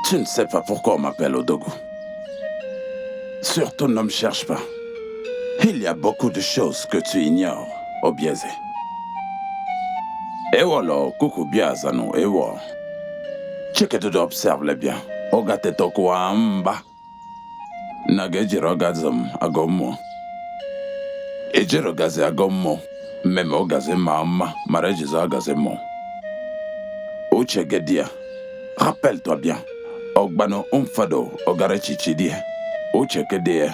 Tu ne sais pas pourquoi on m'appelle Odogu. Surtout ne me cherche pas. Il y a beaucoup de choses que tu ignores, Obieze. Ewolo kuku biazano ewo. Chiketudo observe bien. Ogate toku amba. Nagejirogazam agomo. Ejirogaze agomo. Meme ogaze mama. Marejiza agaze mo. Uchegedia. Rappelle-toi bien. Ogbano umfado ogare chichidie. Uchekedie.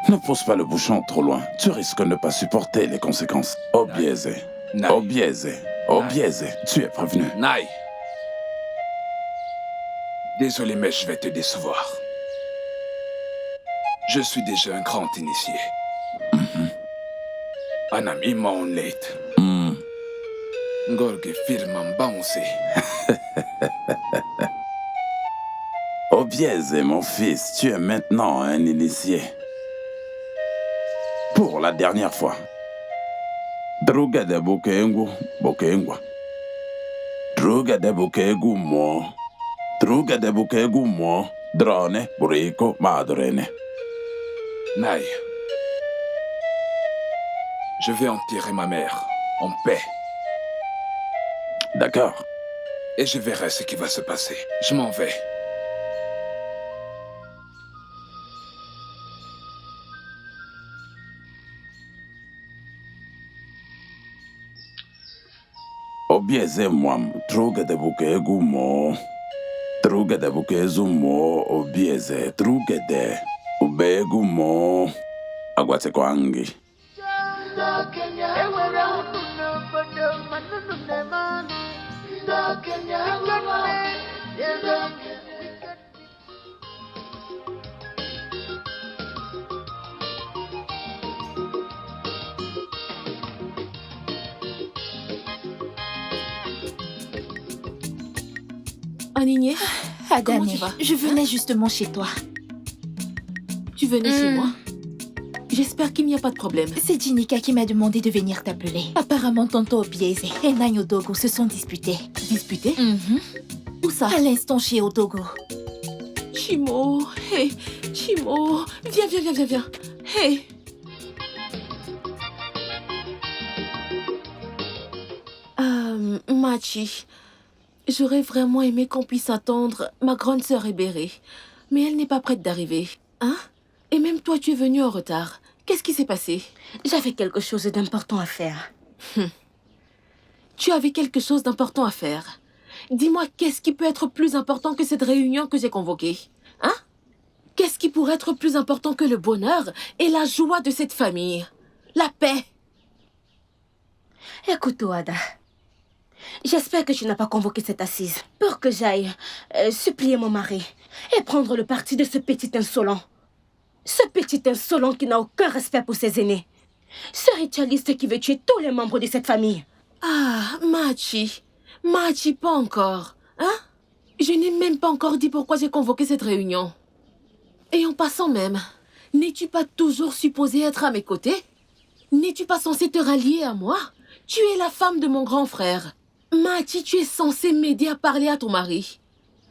Ne pousse pas le bouchon trop loin. Tu risques de ne pas supporter les conséquences. Obieze. Obieze. Obieze. Tu es prévenu. Nai. Désolé, mais je vais te décevoir. Je suis déjà un grand initié. Un ami mon late. Ngorge firman bouncy. Obieze, mon fils, tu es maintenant un initié. Pour la dernière fois. Druga de Bokengu, Bokengwa. Druga de Bokegu mo. Druga de Bokegu mo. Drone, Buriko, Madrene. Nai. Je vais enterrer ma mère en paix. D'accord. Et je verrai ce qui va se passer. Je m'en vais. Obieze mwam, druga de Bokegu mo. Druga de Bokezu mo, Obieze, druga de Ubegu mo. Agwate kwangi. Anigné, Adame, comment tu vas? je venais justement chez toi. Tu venais chez moi? J'espère qu'il n'y a pas de problème. C'est Jinika qui m'a demandé de venir t'appeler. Apparemment, tonton Obieze et Nai Odogo se sont disputés. Disputé? Où ça? À l'instant chez Odogo. Chimo, hey, Chimo, viens. Hey. Machi, j'aurais vraiment aimé qu'on puisse attendre ma grande sœur Ebere, mais elle n'est pas prête d'arriver. Hein? Et même toi, tu es venue en retard. Qu'est-ce qui s'est passé? J'avais quelque chose d'important à faire. Tu avais quelque chose d'important à faire. Dis-moi, qu'est-ce qui peut être plus important que cette réunion que j'ai convoquée? Hein? Qu'est-ce qui pourrait être plus important que le bonheur et la joie de cette famille? La paix. Écoute, Oada. J'espère que tu n'as pas convoqué cette assise pour que j'aille supplier mon mari et prendre le parti de ce petit insolent. Ce petit insolent qui n'a aucun respect pour ses aînés. Ce ritualiste qui veut tuer tous les membres de cette famille. Ah, Machi, pas encore. Hein? Je n'ai même pas encore dit pourquoi j'ai convoqué cette réunion. Et en passant même, n'es-tu pas toujours supposée être à mes côtés? N'es-tu pas censée te rallier à moi? Tu es la femme de mon grand frère. Machi, tu es censée m'aider à parler à ton mari.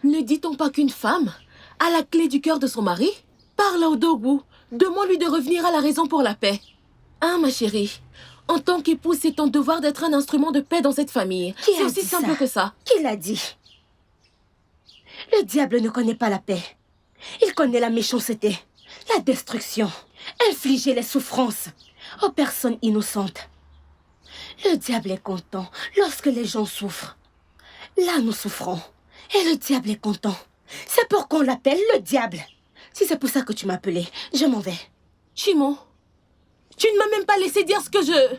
Ne dit-on pas qu'une femme a la clé du cœur de son mari? Parle à Odogu. Demande-lui de revenir à la raison pour la paix. Hein, ma chérie? En tant qu'épouse, c'est ton devoir d'être un instrument de paix dans cette famille. C'est aussi simple que ça. Qui l'a dit? Le diable ne connaît pas la paix. Il connaît la méchanceté, la destruction, infliger les souffrances aux personnes innocentes. Le diable est content lorsque les gens souffrent. Là, nous souffrons. Et le diable est content. C'est pourquoi on l'appelle le diable. Si c'est pour ça que tu m'as appelé, je m'en vais. Chimo, tu ne m'as même pas laissé dire ce que je...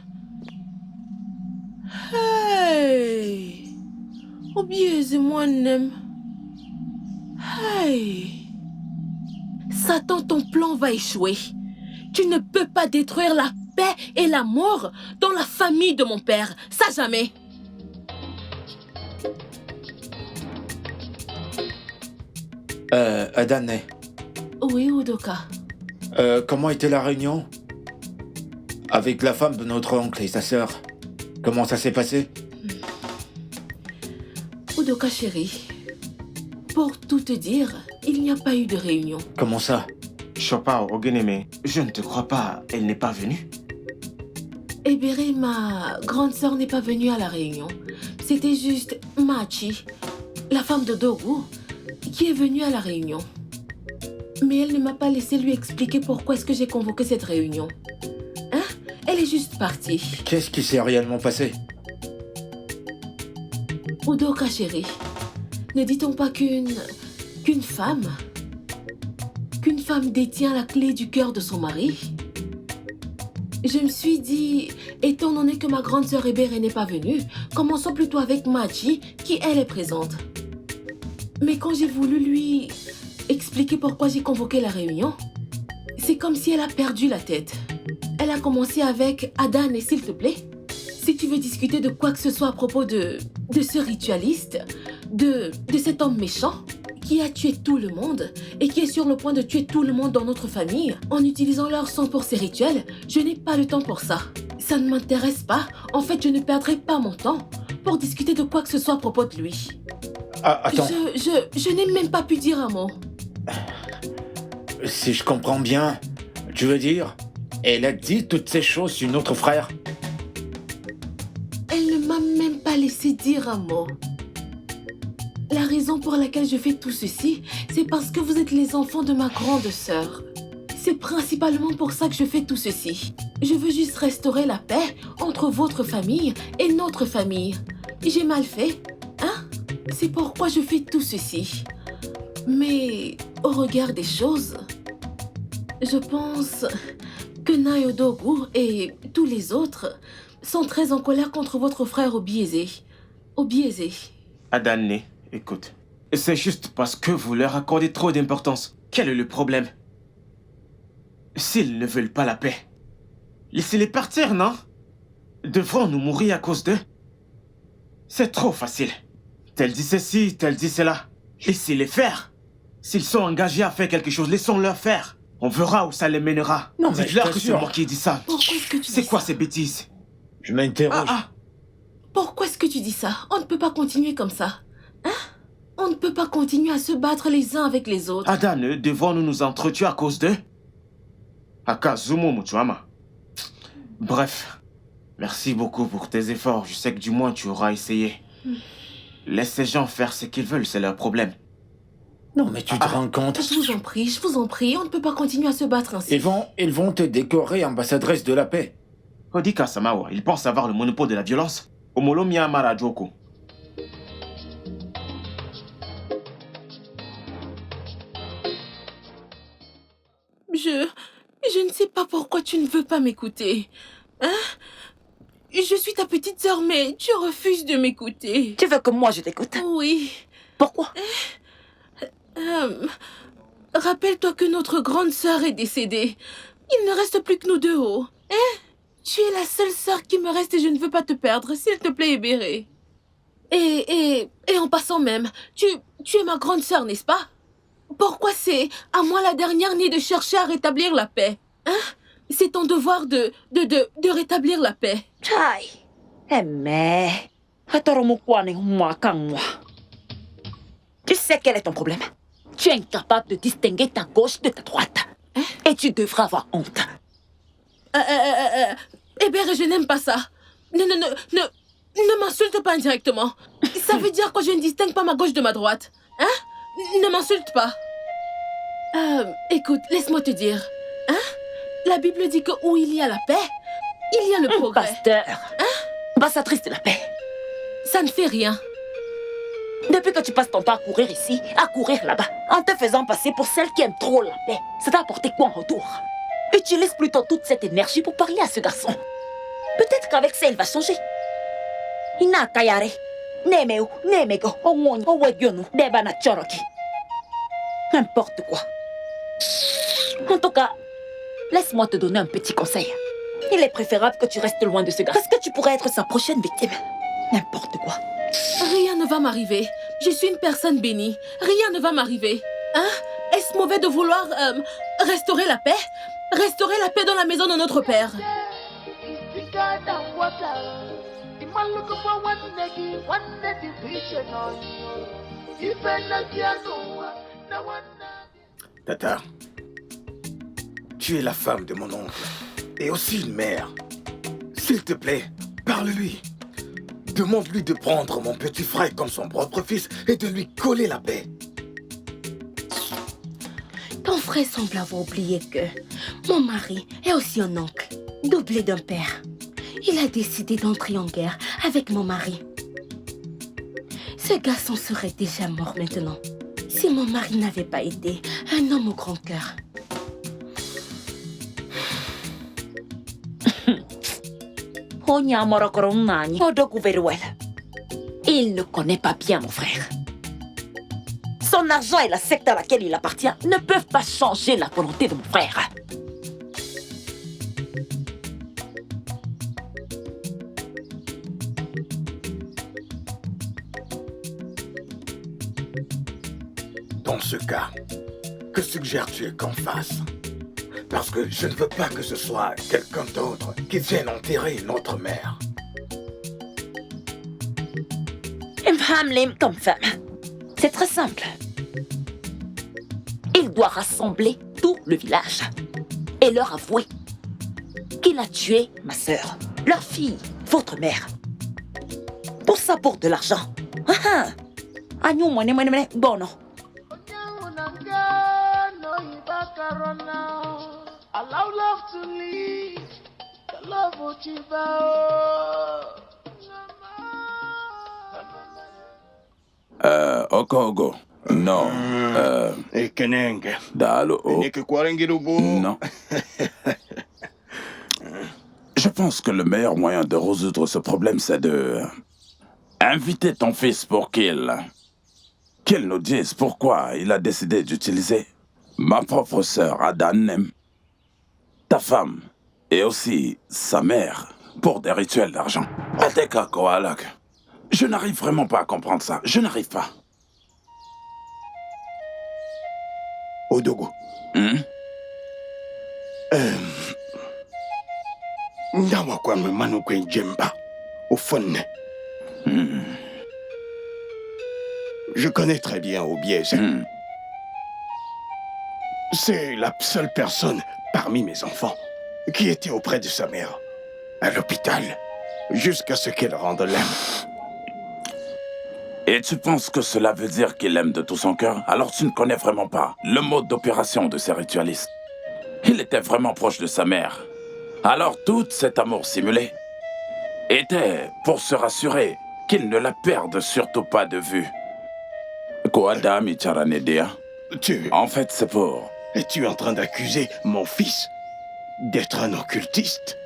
Hey! Obieze moi-même. Hey! Satan, ton plan va échouer. Tu ne peux pas détruire la paix et l'amour dans la famille de mon père. Ça, jamais. Adane, Oui, Udoka. comment était la réunion? Avec la femme de notre oncle et sa sœur. Comment ça s'est passé? Udoka, chérie. Pour tout te dire, il n'y a pas eu de réunion. Comment ça? Chopa Ogeneme, je ne te crois pas, elle n'est pas venue. Ebere, ma grande sœur n'est pas venue à la réunion. C'était juste Machi, la femme de Dogu, qui est venue à la réunion. Mais elle ne m'a pas laissé lui expliquer pourquoi est-ce que j'ai convoqué cette réunion. Hein? Elle est juste partie. Qu'est-ce qui s'est réellement passé? Udoka chérie, ne dit-on pas qu'une femme détient la clé du cœur de son mari? Je me suis dit, étant donné que ma grande sœur Ebere n'est pas venue, commençons plutôt avec Machi, qui elle est présente. Mais quand j'ai voulu lui expliquer pourquoi j'ai convoqué la réunion, c'est comme si elle a perdu la tête. Elle a commencé avec Adan et s'il te plaît, si tu veux discuter de quoi que ce soit à propos de ce ritualiste, de cet homme méchant, qui a tué tout le monde et qui est sur le point de tuer tout le monde dans notre famille en utilisant leur sang pour ses rituels, je n'ai pas le temps pour ça. Ça ne m'intéresse pas. En fait, je ne perdrai pas mon temps pour discuter de quoi que ce soit à propos de lui. Ah, attends. Je n'ai même pas pu dire un mot. Si je comprends bien, tu veux dire, elle a dit toutes ces choses sur notre frère? Elle ne m'a même pas laissé dire un mot. La raison pour laquelle je fais tout ceci, c'est parce que vous êtes les enfants de ma grande sœur. C'est principalement pour ça que je fais tout ceci. Je veux juste restaurer la paix entre votre famille et notre famille. J'ai mal fait, hein? C'est pourquoi je fais tout ceci. Mais au regard des choses, je pense que Nayodogu et tous les autres sont très en colère contre votre frère Obieze. Adane, écoute. C'est juste parce que vous leur accordez trop d'importance. Quel est le problème? S'ils ne veulent pas la paix, laissez-les partir, non? Devrons-nous mourir à cause d'eux? C'est trop facile. Tel dit ceci, tel dit cela. Laissez-les faire. S'ils sont engagés à faire quelque chose, laissons-leur faire. On verra où ça les mènera. Non, mais dites-leur je que c'est t'assure. moi qui dis ça. Pourquoi est-ce que tu dis C'est quoi ça? ces bêtises? Je m'interroge. Pourquoi est-ce que tu dis ça? On ne peut pas continuer comme ça. Hein? On ne peut pas continuer à se battre les uns avec les autres. Adane, devons-nous nous entretuer à cause d'eux? Akazumo Mutuama. Bref, merci beaucoup pour tes efforts. Je sais que du moins tu auras essayé. Laisse ces gens faire ce qu'ils veulent, c'est leur problème. Non, mais tu te rends compte? Je vous en prie, on ne peut pas continuer à se battre ainsi. Ils vont te décorer ambassadrice de la paix. Odika Samawa, ils pensent avoir le monopole de la violence. Omolo Miyamara Joko. Je ne sais pas pourquoi tu ne veux pas m'écouter. Hein? Je suis ta petite sœur, mais tu refuses de m'écouter. Tu veux que moi je t'écoute? Oui. Pourquoi? Rappelle-toi que notre grande sœur est décédée. Il ne reste plus que nous deux. Hein? Tu es la seule sœur qui me reste et je ne veux pas te perdre. S'il te plaît, Ebere. Et en passant même, tu es ma grande sœur, n'est-ce pas? Pourquoi c'est à moi la dernière née de chercher à rétablir la paix? Hein? C'est ton devoir de rétablir la paix. Chai. Mais... Tu sais quel est ton problème? Tu es incapable de distinguer ta gauche de ta droite. Hein? Et tu devras avoir honte. Ebere, je n'aime pas ça. Ne m'insulte pas indirectement. Ça veut dire que je ne distingue pas ma gauche de ma droite. Hein? Ne m'insulte pas. Écoute, laisse-moi te dire. Hein? La Bible dit que où il y a la paix, il y a le progrès. Pasteur. Hein? Ambassadrice de la paix. Ça ne fait rien. Depuis que tu passes ton temps à courir ici, à courir là-bas, en te faisant passer pour celle qui aime trop la paix, ça t'a apporté quoi en retour? Utilise plutôt toute cette énergie pour parler à ce garçon. Peut-être qu'avec ça, il va changer. Ina kayare. Nemeu, nemego, onwon, owegyonu, debana choroki. N'importe quoi. En tout cas, laisse-moi te donner un petit conseil. Il est préférable que tu restes loin de ce gars, parce que tu pourrais être sa prochaine victime. N'importe quoi. Rien ne va m'arriver. Je suis une personne bénie. Rien ne va m'arriver. Hein? Est-ce mauvais de vouloir restaurer la paix? Restaurer la paix dans la maison de notre Père. Tata, tu es la femme de mon oncle et aussi une mère. S'il te plaît, parle-lui. Demande-lui de prendre mon petit frère comme son propre fils et de lui coller la paix. Ton frère semble avoir oublié que mon mari est aussi un oncle, doublé d'un père. Il a décidé d'entrer en guerre avec mon mari. Ce garçon serait déjà mort maintenant, si mon mari n'avait pas été un homme au grand cœur. Il ne connaît pas bien mon frère. Son argent et la secte à laquelle il appartient ne peuvent pas changer la volonté de mon frère. Dans ce cas, que suggères-tu qu'on fasse? Parce que je ne veux pas que ce soit quelqu'un d'autre qui vienne enterrer notre mère. Mhamlim comme femme. C'est très simple. Il doit rassembler tout le village et leur avouer qu'il a tué ma sœur, leur fille, votre mère. Tout ça pour de l'argent. Bon, non. Okogo. Non. Ekenenge. Dalo. Neke kwarengirubu. Non. Je pense que le meilleur moyen de résoudre ce problème, c'est de inviter ton fils pour qu'il nous dise pourquoi il a décidé d'utiliser ma propre sœur Adanem, ta femme et aussi sa mère pour des rituels d'argent. Ateka Koalak. Je n'arrive vraiment pas à comprendre ça. Je n'arrive pas. Odogo. Ndawa kwa manu kwen djemba. Au fond. Je connais très bien Obiez. C'est la seule personne parmi mes enfants qui était auprès de sa mère, à l'hôpital, jusqu'à ce qu'elle rende l'âme. Et tu penses que cela veut dire qu'il aime de tout son cœur? Alors tu ne connais vraiment pas le mode d'opération de ces ritualistes. Il était vraiment proche de sa mère. Alors tout cet amour simulé était pour se rassurer qu'il ne la perde surtout pas de vue. En fait, c'est pour... Es-tu en train d'accuser mon fils d'être un occultiste?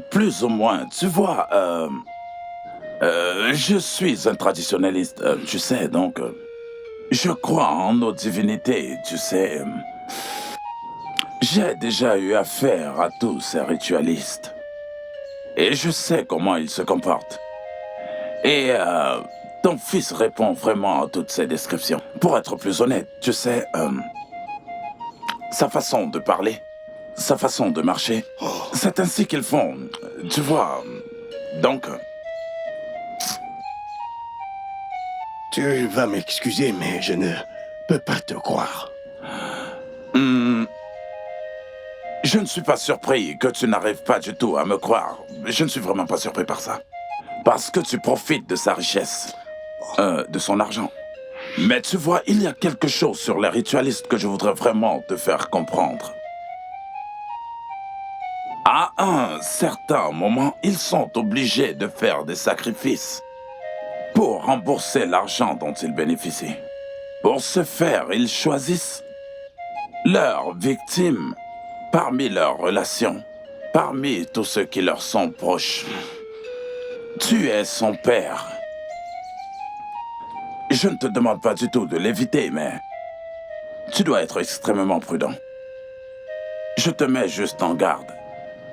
Plus ou moins, tu vois... je suis un traditionnaliste, tu sais, donc... je crois en nos divinités, tu sais... J'ai déjà eu affaire à tous ces ritualistes. Et je sais comment ils se comportent. Et ton fils répond vraiment à toutes ces descriptions. Pour être plus honnête, tu sais... sa façon de parler, sa façon de marcher, c'est ainsi qu'ils font, tu vois. Donc... Tu vas m'excuser, mais je ne peux pas te croire. Je ne suis pas surpris que tu n'arrives pas du tout à me croire. Je ne suis vraiment pas surpris par ça. Parce que tu profites de sa richesse, de son argent. Mais tu vois, il y a quelque chose sur les ritualistes que je voudrais vraiment te faire comprendre. À un certain moment, ils sont obligés de faire des sacrifices pour rembourser l'argent dont ils bénéficient. Pour ce faire, ils choisissent leurs victimes parmi leurs relations, parmi tous ceux qui leur sont proches. Tu es son père. Je ne te demande pas du tout de l'éviter, mais tu dois être extrêmement prudent. Je te mets juste en garde.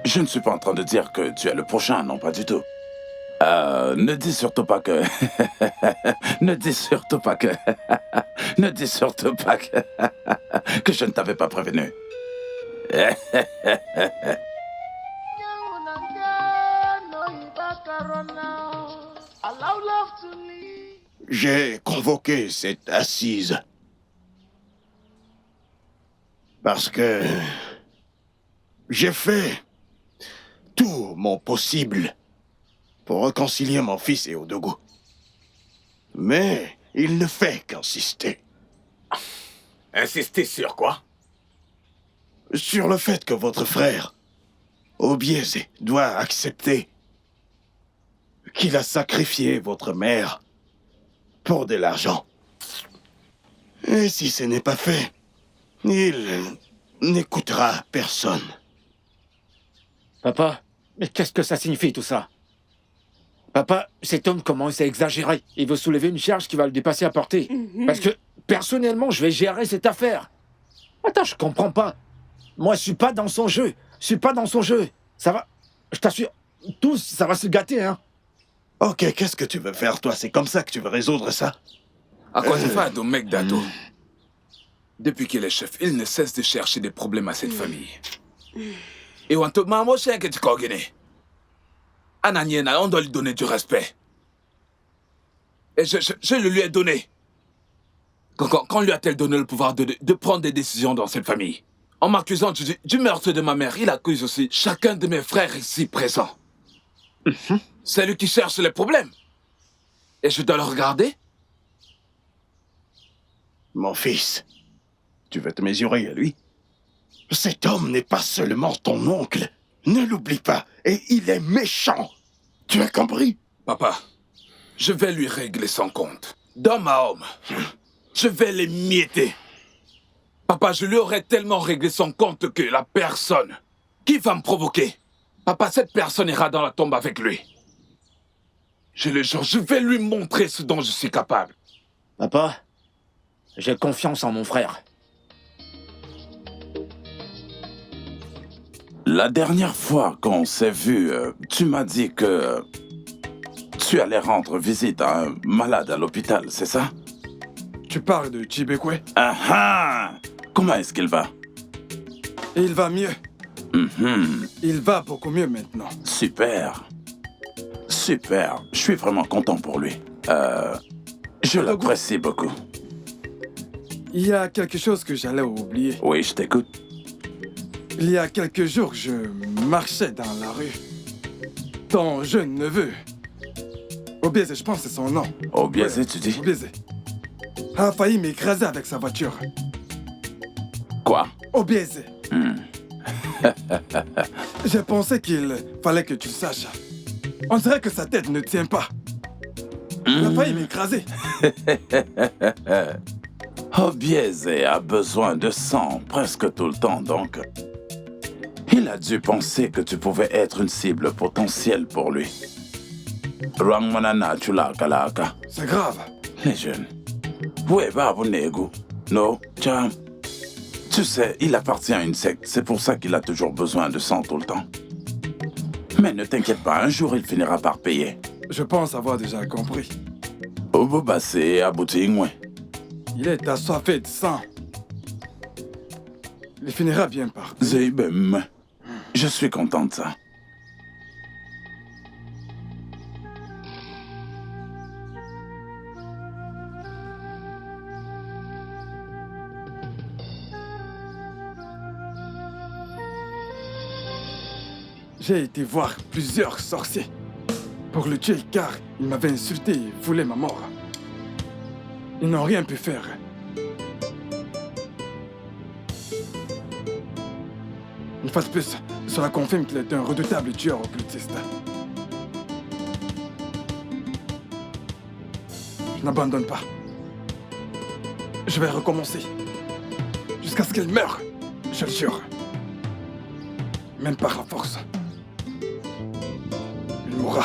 Je ne suis pas en train de dire que tu es le prochain, non, pas du tout. Ne dis surtout pas que... ne dis surtout pas que... ne dis surtout pas que... que je ne t'avais pas prévenu. j'ai convoqué cette assise parce que j'ai fait tout mon possible pour réconcilier mon fils et Odogo. Mais il ne fait qu'insister. Insister sur quoi? Sur le fait que votre frère, Obieze, doit accepter qu'il a sacrifié votre mère pour de l'argent. Et si ce n'est pas fait, il n'écoutera personne. Papa, mais qu'est-ce que ça signifie tout ça? Papa, cet homme commence à exagérer. Il veut soulever une charge qui va le dépasser à portée. Parce que, personnellement, je vais gérer cette affaire. Attends, je comprends pas. Moi, je suis pas dans son jeu. Je suis pas dans son jeu. Ça va... Je t'assure, tous, ça va se gâter, hein. Ok, qu'est-ce que tu veux faire, toi? C'est comme ça que tu veux résoudre ça? Akosifado, mec d'Ado. Depuis qu'il est chef, il ne cesse de chercher des problèmes à cette famille. Et on te maman chien que tu connais. Ananiena, on doit lui donner du respect. Et je le lui ai donné. Quand lui a-t-elle donné le pouvoir de prendre des décisions dans cette famille? En m'accusant du meurtre de ma mère, il accuse aussi chacun de mes frères ici présents. C'est lui qui cherche les problèmes. Et je dois le regarder? Mon fils, tu veux te mesurer à lui? Cet homme n'est pas seulement ton oncle. Ne l'oublie pas. Et il est méchant. Tu as compris? Papa, je vais lui régler son compte. D'homme à homme. Je vais les mietter. Papa, je lui aurais tellement réglé son compte que la personne qui va me provoquer, papa, cette personne ira dans la tombe avec lui. Je le jure, je vais lui montrer ce dont je suis capable. Papa, j'ai confiance en mon frère. La dernière fois qu'on s'est vu, tu m'as dit que tu allais rendre visite à un malade à l'hôpital, c'est ça? Tu parles de Chibekwe? Ah ah! Comment est-ce qu'il va? Il va mieux. Mhm. Il va beaucoup mieux maintenant. Super. Super. Je suis vraiment content pour lui. Je l'apprécie beaucoup. Il y a quelque chose que j'allais oublier. Oui, je t'écoute. Il y a quelques jours, je marchais dans la rue. Ton jeune neveu, Obieze, je pense que c'est son nom. Obieze, Ouais, tu dis? Obieze a failli m'écraser avec sa voiture. Quoi? Obieze. J'ai pensé qu'il fallait que tu le saches. On dirait que sa tête ne tient pas. Il a failli m'écraser. Obieze a besoin de sang presque tout le temps, donc... Il a dû penser que tu pouvais être une cible potentielle pour lui. Rangmanana chulakalaka. C'est grave. Les jeunes. Ouais, babu negu. No, cham. Tu sais, il appartient à une secte. C'est pour ça qu'il a toujours besoin de sang tout le temps. Mais ne t'inquiète pas, un jour il finira par payer. Je pense avoir déjà compris. Obobassé aboutingwe. Il est assoiffé de sang. Il finira bien par... Zeibem. Je suis content de ça. J'ai été voir plusieurs sorciers pour le tuer car il m'avait insulté et voulait ma mort. Ils n'ont rien pu faire. Une fois de plus, cela confirme qu'il est un redoutable tueur occultiste. Je n'abandonne pas. Je vais recommencer. Jusqu'à ce qu'il meure, je le jure. Même par la force. Il mourra.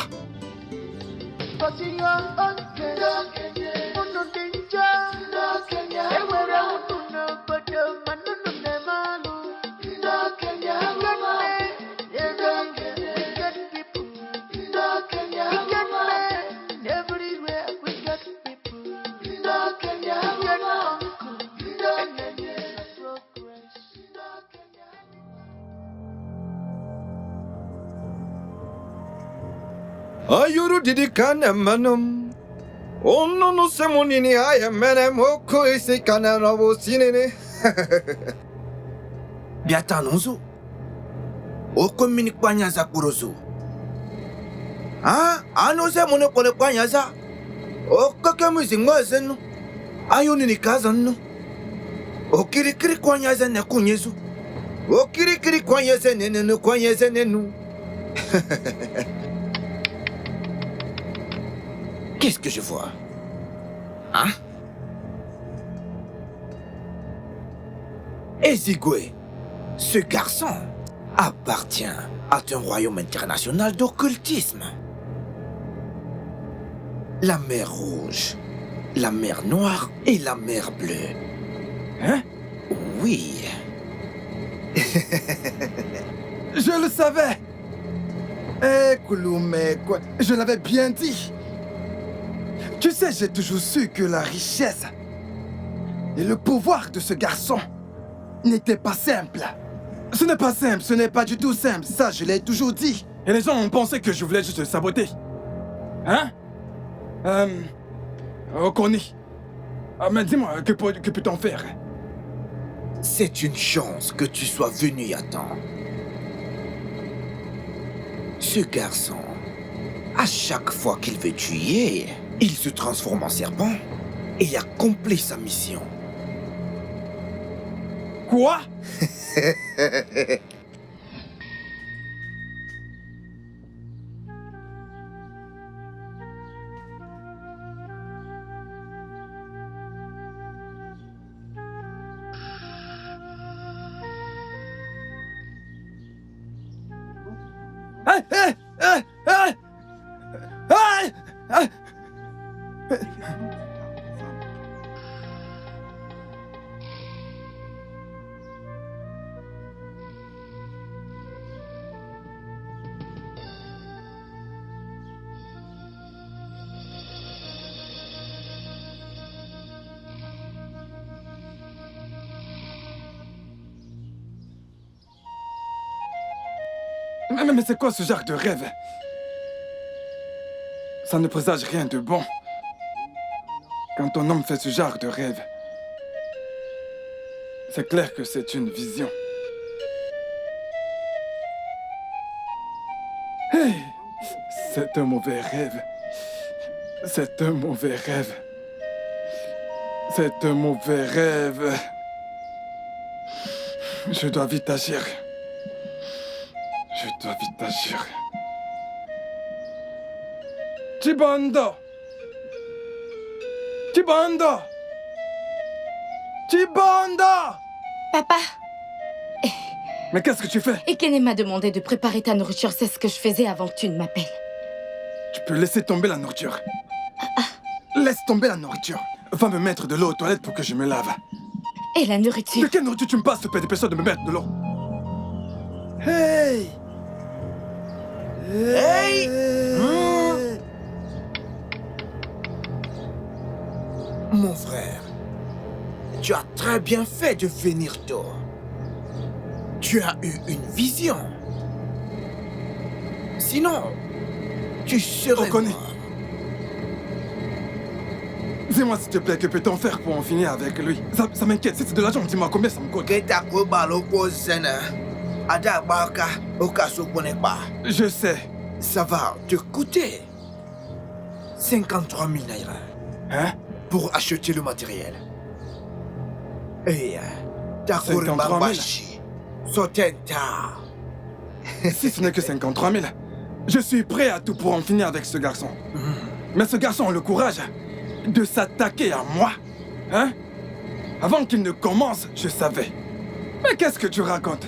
Ayuru didikan manum. 女のセモニにあやめねもこいせかなのぼしねね。Biata nonzo. Oko mini kwanya za kurozo. Ah, ano se mono kone kwanya za. Oko ke muzi ngwaze no. Ayo ni kaza no. Okiri kiri kwanya za ne kunyezu. Okiri kiri kwanya za ne no kwanya za ne no. Qu'est-ce que je vois? Hein? Ezigwe, ce garçon appartient à un royaume international d'occultisme. La mer Rouge, la mer Noire et la mer Bleue. Hein? Oui. Je le savais. Eh, Kouloumé, quoi. Je l'avais bien dit. Tu sais, j'ai toujours su que la richesse et le pouvoir de ce garçon n'était pas simple. Ce n'est pas simple, ce n'est pas du tout simple. Ça, je l'ai toujours dit. Et les gens ont pensé que je voulais juste le saboter. Hein? Okoni. Ah, mais dis-moi, que peut-on faire? C'est une chance que tu sois venu à temps. Ce garçon, à chaque fois qu'il veut tuer, il se transforme en serpent et accomplit sa mission. Quoi? Mais c'est quoi ce genre de rêve? Ça ne présage rien de bon. Quand un homme fait ce genre de rêve, c'est clair que c'est une vision. Hey! C'est un mauvais rêve. C'est un mauvais rêve. C'est un mauvais rêve. Je dois vite agir. Je dois vite agir. Chibondo! Chibondo! Chibondo! Papa, Mais qu'est-ce que tu fais? Ekene m'a demandé de préparer ta nourriture. C'est ce que je faisais avant que tu ne m'appelles. Tu peux laisser tomber la nourriture. Laisse tomber la nourriture. Va me mettre de l'eau aux toilettes pour que je me lave. Et la nourriture? De quelle nourriture tu me passes, te dépêche de me mettre de l'eau? Hey! Hey! Mon frère, tu as très bien fait de venir tôt. Tu as eu une vision. Sinon, tu serais Okoni. mort. Dis-moi s'il te plaît, que peut-on faire pour en finir avec lui? Ça m'inquiète, si c'est de l'argent, dis-moi combien ça me coûte. Je sais. Ça va te coûter 53 000 naira. Hein? Pour acheter le matériel. Et 53 000. Si ce n'est que 53 000, je suis prêt à tout pour en finir avec ce garçon. Mais ce garçon a le courage de s'attaquer à moi. Hein? Avant qu'il ne commence, je savais. Mais qu'est-ce que tu racontes?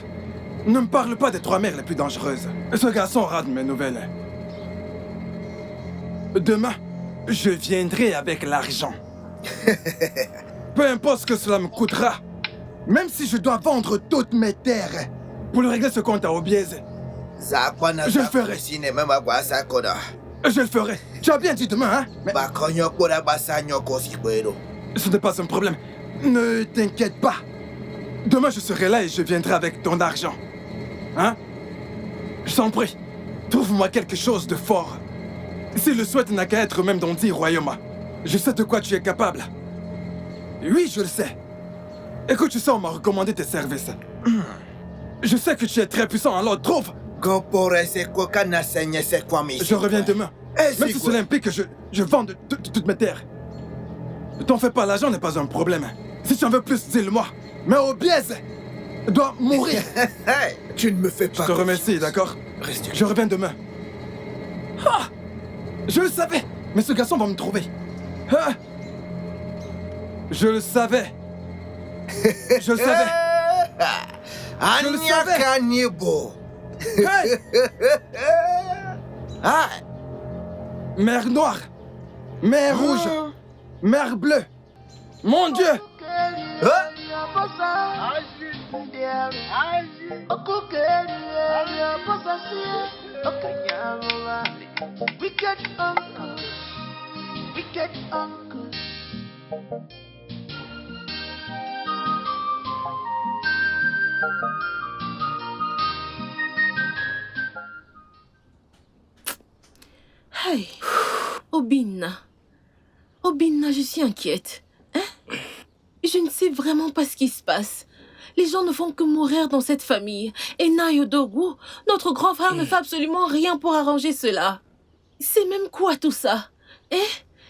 Ne me parle pas des 3 mères les plus dangereuses. Ce garçon rate mes nouvelles. Demain, je viendrai avec l'argent. Peu importe ce que cela me coûtera. Même si je dois vendre toutes mes terres pour le régler ce compte à Obieze. Je le ferai. Je le ferai. Tu as bien dit demain, hein? Mais ce n'est pas un problème. Ne t'inquiète pas. Demain, je serai là et je viendrai avec ton argent. Hein? Je t'en prie, trouve-moi quelque chose de fort. Si le souhait n'a qu'à être même dans 10 royaumes. Je sais de quoi tu es capable. Oui, je le sais. Écoute, tu sais, on m'a recommandé tes services. Je sais que tu es très puissant, alors trouve. Je reviens demain. Même si cela implique que je vends toutes mes terres. Ne t'en fais pas, l'argent n'est pas un problème. Si tu en veux plus, dis-le-moi. Mais Obieze doit mourir. Tu ne me fais pas. Je te remercie, d'accord? Je reviens demain. Ah! Je le savais. Mais ce garçon va me trouver. Ah! Je le savais. Je le savais. Je le savais. Hey! Mer noire, mer rouge, mer bleue. Mon Dieu! Hey, Obinna. Obinna, je suis inquiète. Hein? Je ne sais vraiment pas ce qui se passe. Les gens ne font que mourir dans cette famille. Et Nayodogu, notre grand frère, ne fait absolument rien pour arranger cela. C'est même quoi tout ça? Hein?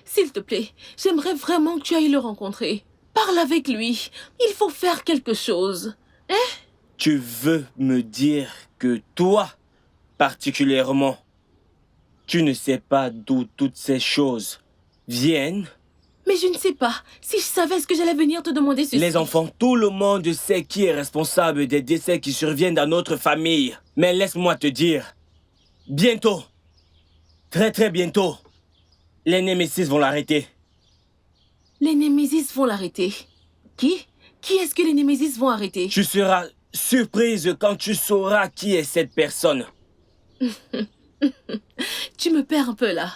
S'il te plaît, j'aimerais vraiment que tu ailles le rencontrer. Parle avec lui. Il faut faire quelque chose. Hein? Tu veux me dire que toi, particulièrement, tu ne sais pas d'où toutes ces choses viennent? Mais je ne sais pas. Si je savais ce que j'allais venir te demander ceci. Les enfants, tout le monde sait qui est responsable des décès qui surviennent dans notre famille. Mais laisse-moi te dire, bientôt, très très bientôt, les Némésis vont l'arrêter. Les Némésis vont l'arrêter. Qui? Qui est-ce que les Némésis vont arrêter? Tu seras surprise quand tu sauras qui est cette personne. Tu me perds un peu là.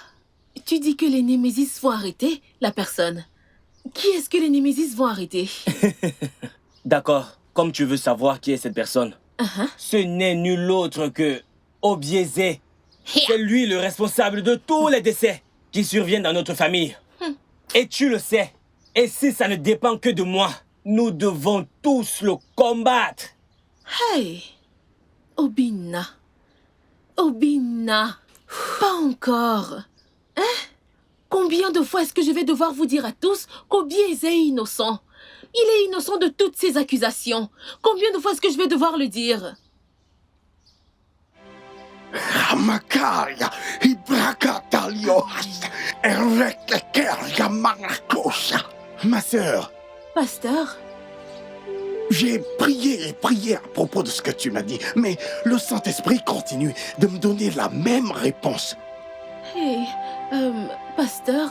Tu dis que les Némésis vont arrêter la personne. Qui est-ce que les Némésis vont arrêter? D'accord, comme tu veux savoir qui est cette personne. Ce n'est nul autre que Obieze. C'est lui le responsable de tous les décès qui surviennent dans notre famille. Et tu le sais. Et si ça ne dépend que de moi, nous devons tous le combattre. Hey! Obinna. Obinna. Pas encore. Hein? Combien de fois est-ce que je vais devoir vous dire à tous qu'Obieze est innocent? Il est innocent de toutes ces accusations. Combien de fois est-ce que je vais devoir le dire? Ramakaria, Ibrakatalios, Erwekekeria Manakosha. Ma sœur. Pasteur? J'ai prié et prié à propos de ce que tu m'as dit, mais le Saint-Esprit continue de me donner la même réponse. Hey, pasteur,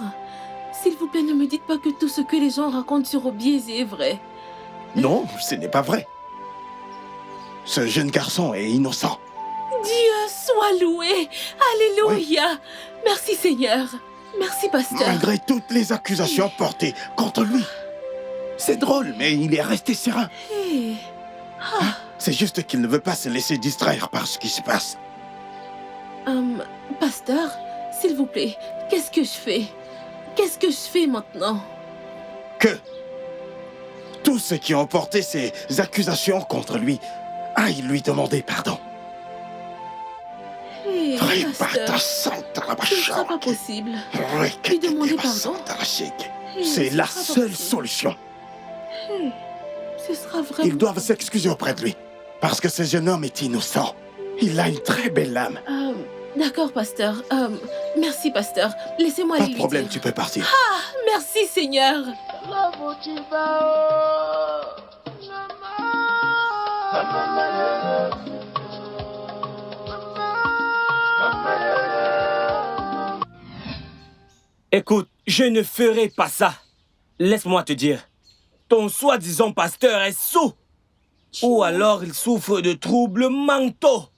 s'il vous plaît, ne me dites pas que tout ce que les gens racontent sur Obieze est vrai. Non, ce n'est pas vrai. Ce jeune garçon est innocent. Dieu soit loué! Alléluia! Oui. Merci Seigneur. Merci pasteur. Malgré toutes les accusations portées contre lui. C'est drôle, mais il est resté serein. Hey. C'est juste qu'il ne veut pas se laisser distraire par ce qui se passe. Pasteur, s'il vous plaît, qu'est-ce que je fais? Qu'est-ce que je fais maintenant? Que tous ceux qui ont porté ces accusations contre lui aillent lui demander pardon. Hey, pasteur, ce ne sera pas possible. Lui demander pardon? C'est la seule solution. Ce sera vraiment... Ils doivent s'excuser auprès de lui, parce que ce jeune homme est innocent. Il a une très belle âme. D'accord, pasteur. Merci, pasteur. Laissez-moi aller lui dire. Pas de problème, tu peux partir. Ah, merci, Seigneur. Écoute, je ne ferai pas ça. Laisse-moi te dire. Ton soi-disant pasteur est sourd. Ou alors il souffre de troubles mentaux.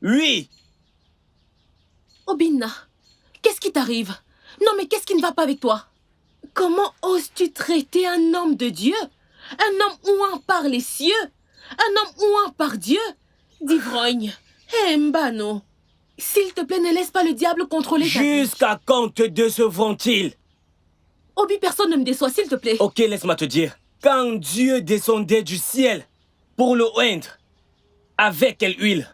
Oui. Obinna, qu'est-ce qui t'arrive? Non, mais qu'est-ce qui ne va pas avec toi? Comment oses-tu traiter un homme de Dieu? Un homme ouin par les cieux? Un homme ouin par Dieu? D'ivrogne. Hé, Mbano. S'il te plaît, ne laisse pas le diable contrôler ta vie. Jusqu'à quand te décevront-ils? Obi, personne ne me déçoit, s'il te plaît. Ok, laisse-moi te dire. Quand Dieu descendait du ciel pour le oindre, avec quelle huile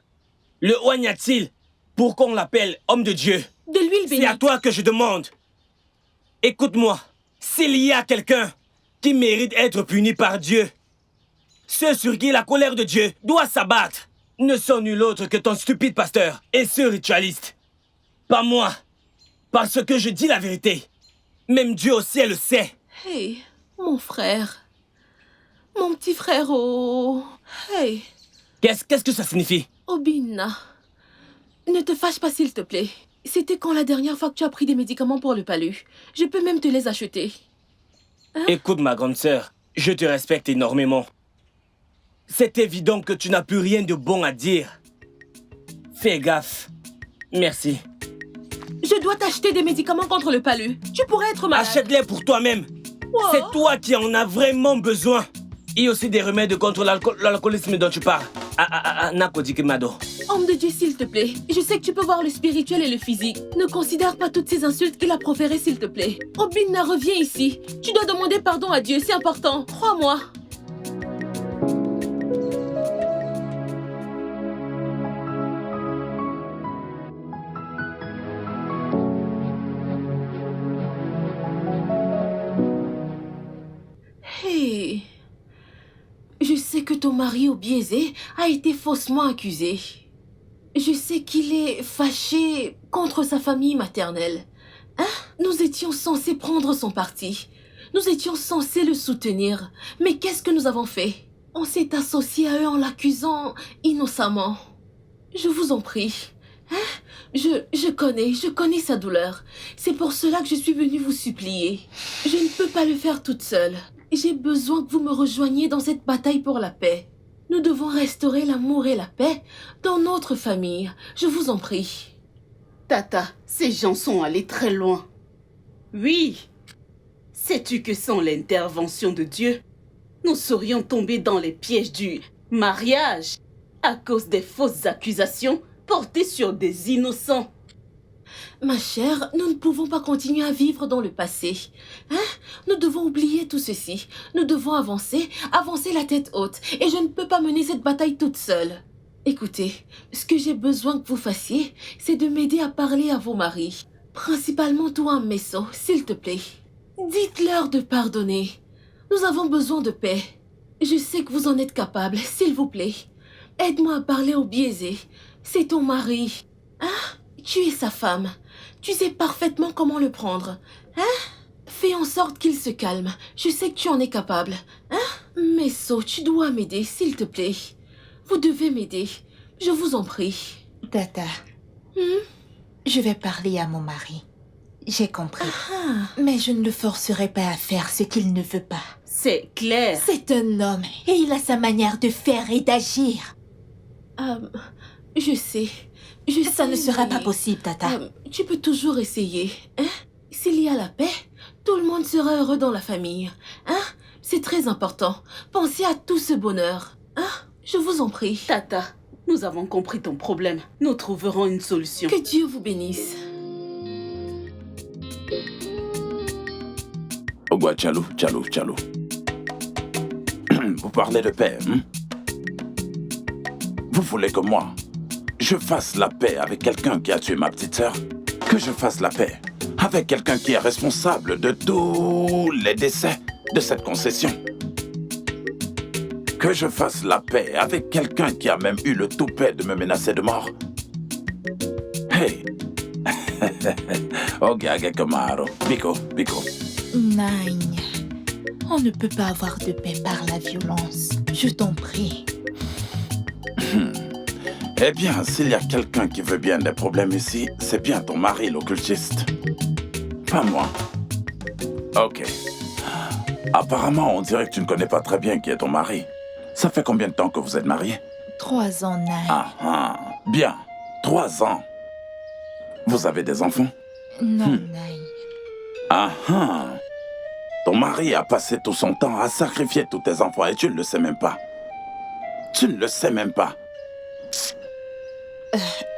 le oigna-t-il pour qu'on l'appelle homme de Dieu? De l'huile bénite. C'est à toi que je demande. Écoute-moi, s'il y a quelqu'un qui mérite d'être puni par Dieu, ceux sur qui la colère de Dieu doit s'abattre ne sont nul autre que ton stupide pasteur et ce ritualiste. Pas moi, parce que je dis la vérité. Même Dieu au ciel le sait. Hey, mon frère. Mon petit frère, oh. Hey. Qu'est-ce que ça signifie? Obina, ne te fâche pas s'il te plaît. C'était quand la dernière fois que tu as pris des médicaments pour le palu? Je peux même te les acheter. Hein? Écoute ma grande sœur, je te respecte énormément. C'est évident que tu n'as plus rien de bon à dire. Fais gaffe. Merci. Je dois t'acheter des médicaments contre le palu. Tu pourrais être malade. Achète-les pour toi-même. Oh. C'est toi qui en as vraiment besoin. Et aussi des remèdes contre l'alcoolisme dont tu parles. Nakodikimado. Homme de Dieu, s'il te plaît. Je sais que tu peux voir le spirituel et le physique. Ne considère pas toutes ces insultes qu'il a proférées, s'il te plaît. Obina, reviens ici. Tu dois demander pardon à Dieu, c'est important. Crois-moi. Hey. Je sais que ton mari Obieze a été faussement accusé. Je sais qu'il est fâché contre sa famille maternelle. Hein? Nous étions censés prendre son parti. Nous étions censés le soutenir. Mais qu'est-ce que nous avons fait? On s'est associé à eux en l'accusant innocemment. Je vous en prie. Hein? Je connais sa douleur. C'est pour cela que je suis venue vous supplier. Je ne peux pas le faire toute seule. J'ai besoin que vous me rejoigniez dans cette bataille pour la paix. Nous devons restaurer l'amour et la paix dans notre famille. Je vous en prie. Tata, ces gens sont allés très loin. Oui. Sais-tu que sans l'intervention de Dieu, nous serions tombés dans les pièges du mariage à cause des fausses accusations portées sur des innocents? Ma chère, nous ne pouvons pas continuer à vivre dans le passé. Hein? Nous devons oublier tout ceci. Nous devons avancer la tête haute. Et je ne peux pas mener cette bataille toute seule. Écoutez, ce que j'ai besoin que vous fassiez, c'est de m'aider à parler à vos maris. Principalement toi, Messo, s'il te plaît. Dites-leur de pardonner. Nous avons besoin de paix. Je sais que vous en êtes capable, s'il vous plaît. Aide-moi à parler au biaisé. C'est ton mari. Hein? Tu es sa femme. Tu sais parfaitement comment le prendre. Hein? Fais en sorte qu'il se calme. Je sais que tu en es capable. Hein? Messo, tu dois m'aider, s'il te plaît. Vous devez m'aider. Je vous en prie. Tata, je vais parler à mon mari. J'ai compris. Mais je ne le forcerai pas à faire ce qu'il ne veut pas. C'est clair. C'est un homme et il a sa manière de faire et d'agir. Je sais. Ça ne sera pas possible, Tata. Tu peux toujours essayer. Hein? S'il y a la paix, tout le monde sera heureux dans la famille. Hein? C'est très important. Pensez à tout ce bonheur. Hein? Je vous en prie. Tata, nous avons compris ton problème. Nous trouverons une solution. Que Dieu vous bénisse. Ogwa Tchalou. Vous parlez de paix, hein? Vous voulez que moi, je fasse la paix avec quelqu'un qui a tué ma petite sœur? Que je fasse la paix avec quelqu'un qui est responsable de tous les décès de cette concession? Que je fasse la paix avec quelqu'un qui a même eu le toupet de me menacer de mort? Hey! Ogaga Kamaro. Biko. Nine, on ne peut pas avoir de paix par la violence. Je t'en prie. Eh bien, s'il y a quelqu'un qui veut bien des problèmes ici, c'est bien ton mari, l'occultiste. Pas moi. Ok. Apparemment, on dirait que tu ne connais pas très bien qui est ton mari. Ça fait combien de temps que vous êtes mariés? 3 ans, Nine. Bien. 3 ans. Vous avez des enfants? Non, Nine. Ton mari a passé tout son temps à sacrifier tous tes enfants et tu ne le sais même pas. Tu ne le sais même pas.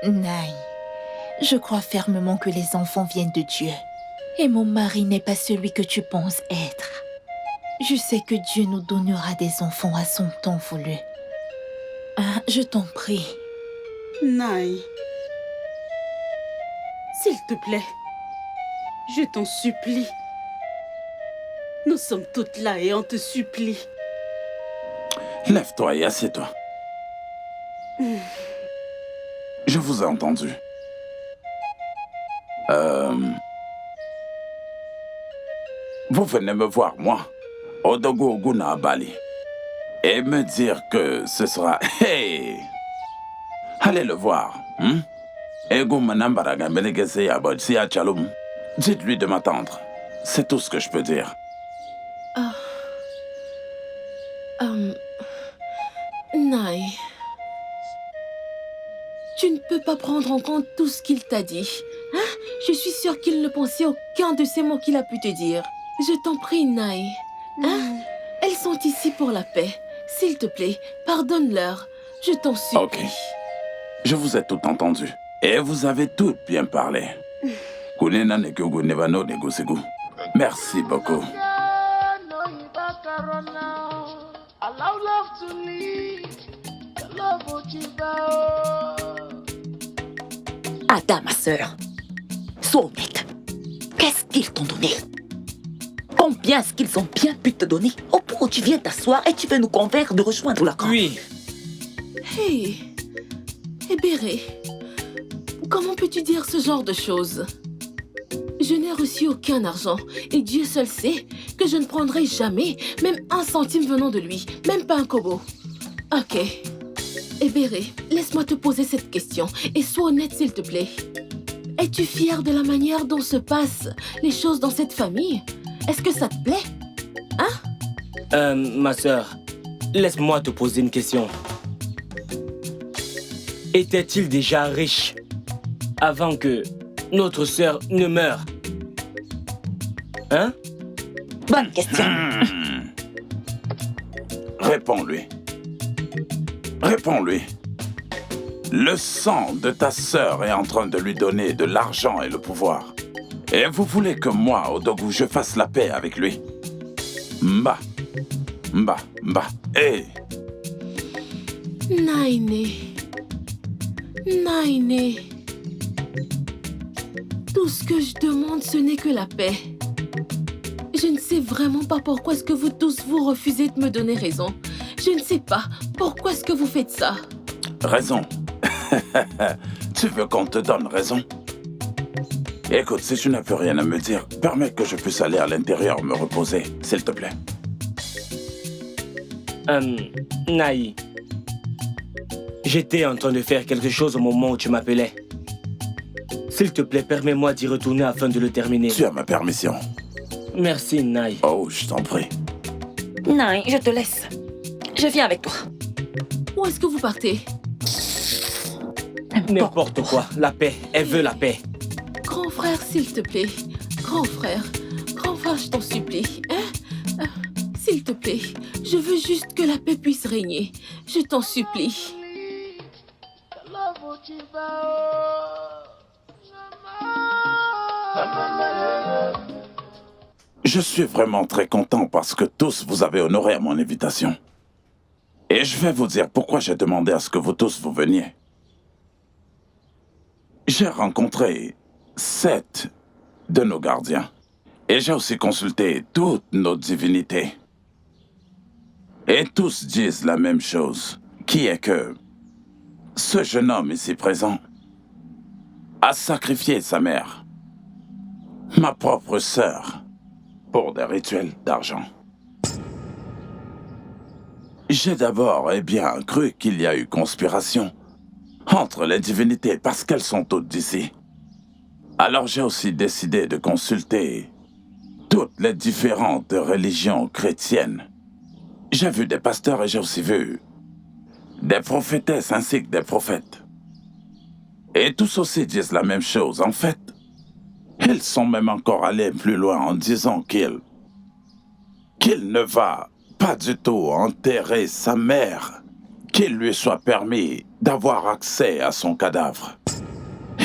Nine, je crois fermement que les enfants viennent de Dieu. Et mon mari n'est pas celui que tu penses être. Je sais que Dieu nous donnera des enfants à son temps voulu. Ah, je t'en prie. Naï. S'il te plaît. Je t'en supplie. Nous sommes toutes là et on te supplie. Lève-toi et assieds-toi. Je vous ai entendu. Vous venez me voir, moi, Odogo Oguna Bali, et me dire que ce sera... Hey! Allez le voir. Dites-lui de m'attendre. C'est tout ce que je peux dire. Naï, tu ne peux pas prendre en compte tout ce qu'il t'a dit. Hein? Je suis sûre qu'il ne pensait aucun de ces mots qu'il a pu te dire. Je t'en prie, Naï. Hein? Elles sont ici pour la paix. S'il te plaît, pardonne-leur. Je t'en supplie. Ok. Je vous ai tout entendu. Et vous avez tout bien parlé. Merci beaucoup. Ada, ma sœur, sois honnête. Qu'est-ce qu'ils t'ont donné? Combien est-ce qu'ils ont bien pu te donner au point où tu viens t'asseoir et tu veux nous convaincre de rejoindre la camp? Oui. Hey, Ebéré, comment peux-tu dire ce genre de choses? Je n'ai reçu aucun argent et Dieu seul sait que je ne prendrai jamais même un centime venant de lui, même pas un kobo. Ok. Ebéré, laisse-moi te poser cette question et sois honnête s'il te plaît. Es-tu fière de la manière dont se passent les choses dans cette famille? Est-ce que ça te plaît? Hein? Ma sœur, laisse-moi te poser une question. Était-il déjà riche avant que notre sœur ne meure? Hein? Bonne question. Réponds-lui. Réponds-lui. Le sang de ta sœur est en train de lui donner de l'argent et le pouvoir. Et vous voulez que moi, Odogu, je fasse la paix avec lui? Mba. Hey. Naïné. Tout ce que je demande, ce n'est que la paix. Je ne sais vraiment pas pourquoi est-ce que vous tous vous refusez de me donner raison. Je ne sais pas pourquoi est-ce que vous faites ça. Raison? Tu veux qu'on te donne raison? Écoute, si tu n'as plus rien à me dire, permets que je puisse aller à l'intérieur me reposer, s'il te plaît. Naï, j'étais en train de faire quelque chose au moment où tu m'appelais. S'il te plaît, permets-moi d'y retourner afin de le terminer. Tu as ma permission. Merci, Naï. Oh, je t'en prie. Naï, je te laisse. Je viens avec toi. Où est-ce que vous partez? N'importe quoi. La paix. Elle veut la paix. Grand frère, s'il te plaît. Grand frère, je t'en supplie. Hein? S'il te plaît, je veux juste que la paix puisse régner. Je t'en supplie. Je suis vraiment très content parce que tous vous avez honoré à mon invitation. Et je vais vous dire pourquoi j'ai demandé à ce que vous tous vous veniez. J'ai rencontré 7 de nos gardiens. Et j'ai aussi consulté toutes nos divinités. Et tous disent la même chose, qui est que ce jeune homme ici présent a sacrifié sa mère, ma propre sœur, pour des rituels d'argent. J'ai d'abord, cru qu'il y a eu conspiration entre les divinités parce qu'elles sont toutes d'ici. Alors j'ai aussi décidé de consulter toutes les différentes religions chrétiennes. J'ai vu des pasteurs et j'ai aussi vu des prophétesses ainsi que des prophètes. Et tous aussi disent la même chose. En fait, ils sont même encore allés plus loin en disant qu'il ne va pas du tout enterrer sa mère, qu'il lui soit permis d'avoir accès à son cadavre.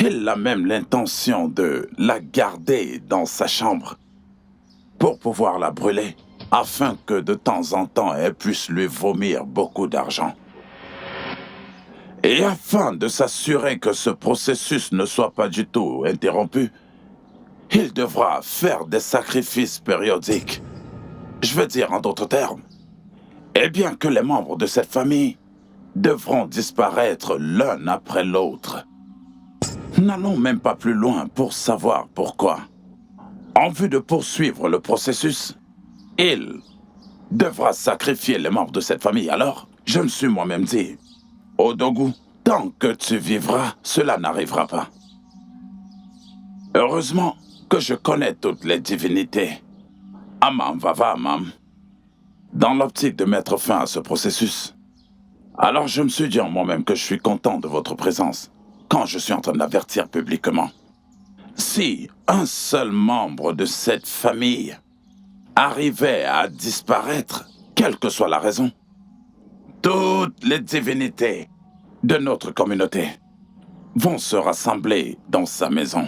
Il a même l'intention de la garder dans sa chambre pour pouvoir la brûler, afin que de temps en temps elle puisse lui vomir beaucoup d'argent. Et afin de s'assurer que ce processus ne soit pas du tout interrompu, il devra faire des sacrifices périodiques. Je veux dire en d'autres termes, et bien que les membres de cette famille devront disparaître l'un après l'autre. N'allons même pas plus loin pour savoir pourquoi. En vue de poursuivre le processus, il devra sacrifier les membres de cette famille. Alors, je me suis moi-même dit, Odogu, tant que tu vivras, cela n'arrivera pas. Heureusement que je connais toutes les divinités. Amam Vava Amam, dans l'optique de mettre fin à ce processus. Alors je me suis dit en moi-même que je suis content de votre présence quand je suis en train d'avertir publiquement. Si un seul membre de cette famille arrivait à disparaître, quelle que soit la raison, toutes les divinités de notre communauté vont se rassembler dans sa maison.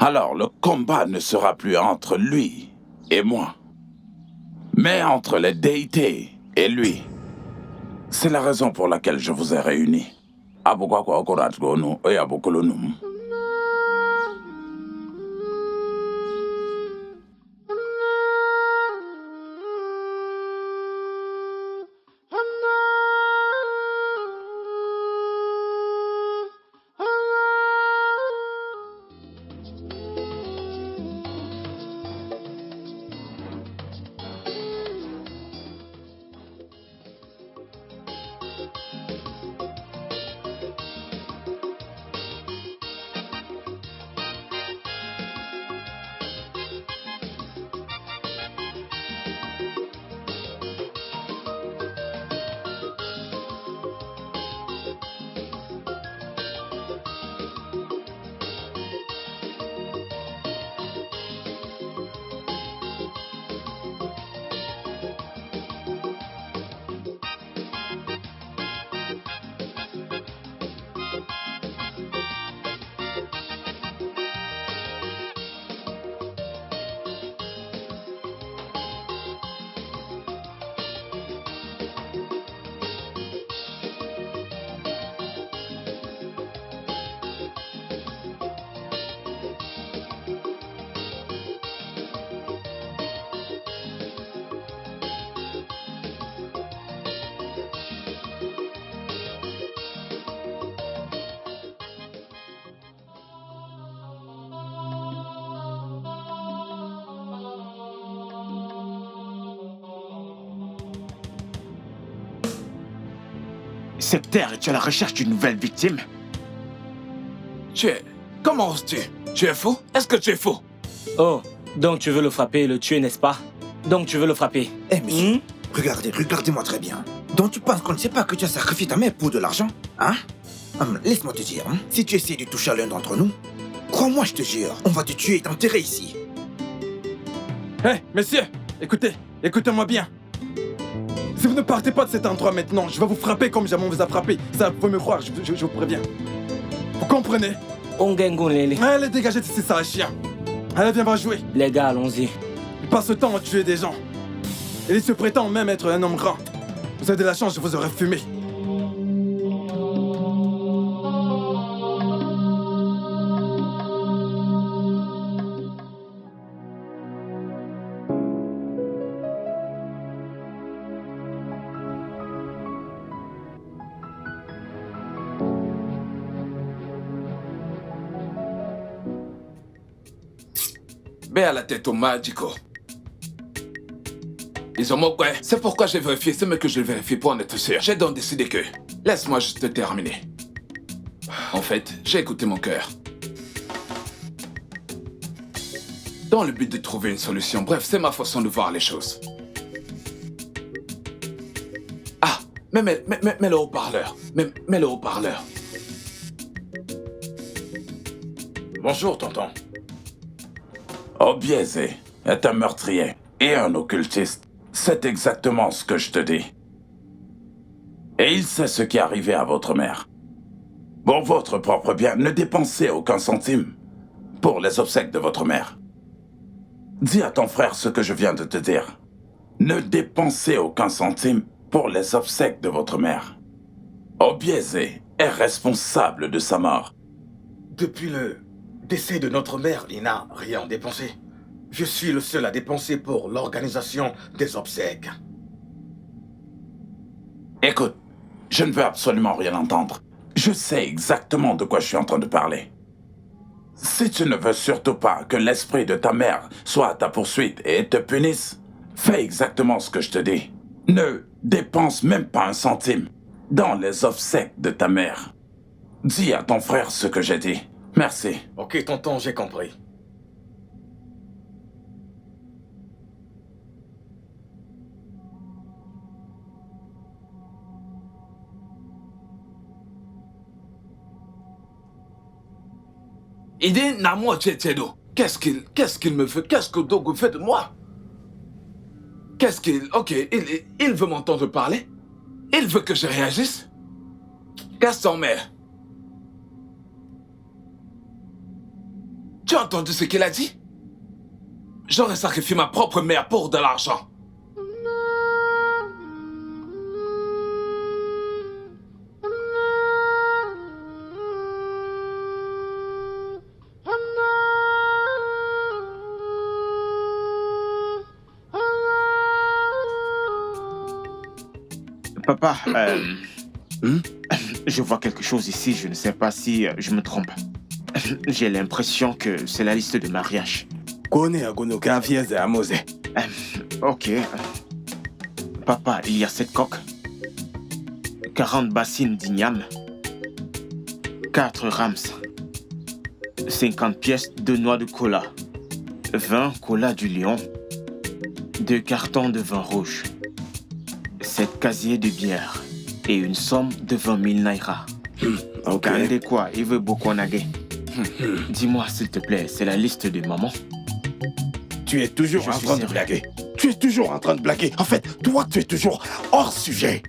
Alors le combat ne sera plus entre lui et moi, mais entre les déités et lui. C'est la raison pour laquelle je vous ai réunis. Cette terre est à la recherche d'une nouvelle victime. Comment oses-tu? Tu es fou? Est-ce que tu es fou? Oh, donc tu veux le frapper et le tuer, n'est-ce pas? Donc tu veux le frapper? Eh, monsieur, regardez-moi très bien. Donc tu penses qu'on ne sait pas que tu as sacrifié ta mère pour de l'argent? Hein? Laisse-moi te dire, si tu essaies de toucher à l'un d'entre nous, crois-moi, je te jure, on va te tuer et t'enterrer ici. Hé, messieurs, écoutez-moi bien. Si vous ne partez pas de cet endroit maintenant, je vais vous frapper comme jamais on vous a frappé. Ça, vous pouvez me croire, je vous préviens. Vous comprenez? Allez, dégagez d'ici, ça, chien. Allez, viens, va jouer. Les gars, allons-y. Il passe le temps à tuer des gens. Et il se prétend même être un homme grand. Vous avez de la chance, je vous aurais fumé. À la tête au Magico. Ils ont moqué. C'est pourquoi j'ai vérifié ce que je vérifie pour en être sûr. J'ai donc décidé que... Laisse-moi juste terminer. En fait, j'ai écouté mon cœur. Dans le but de trouver une solution. Bref, c'est ma façon de voir les choses. Ah, mets le haut-parleur. Mets le haut-parleur. Bonjour, tonton. Obieze est un meurtrier et un occultiste. C'est exactement ce que je te dis. Et il sait ce qui est arrivé à votre mère. Pour votre propre bien, ne dépensez aucun centime pour les obsèques de votre mère. Dis à ton frère ce que je viens de te dire. Ne dépensez aucun centime pour les obsèques de votre mère. Obieze est responsable de sa mort. Depuis le décès de notre mère, il n'a rien dépensé. Je suis le seul à dépenser pour l'organisation des obsèques. Écoute, je ne veux absolument rien entendre. Je sais exactement de quoi je suis en train de parler. Si tu ne veux surtout pas que l'esprit de ta mère soit à ta poursuite et te punisse, fais exactement ce que je te dis. Ne dépense même pas un centime dans les obsèques de ta mère. Dis à ton frère ce que j'ai dit. Merci. Ok, tonton, j'ai compris. Il dit Namo Tchétchédo. Qu'est-ce qu'il me fait? Qu'est-ce que Dogo fait de moi? Qu'est-ce qu'il... Ok, il veut m'entendre parler? Il veut que je réagisse? Gaston, mère. Tu as entendu ce qu'il a dit? J'aurais sacrifié ma propre mère pour de l'argent. Papa, je vois quelque chose ici, je ne sais pas si je me trompe. J'ai l'impression que c'est la liste de mariage. Ok. Papa, il y a 7 coques, 40 bassines d'igname, 4 rams, 50 pièces de noix de cola, 20 colas du lion, 2 cartons de vin rouge, 7 casiers de bière et une somme de 20 000 naira. Regardez quoi, il veut beaucoup en aguer. Dis-moi s'il te plaît, c'est la liste de maman? Tu es toujours en train de blaguer. Tu es toujours en train de blaguer. En fait, toi, tu es toujours hors sujet.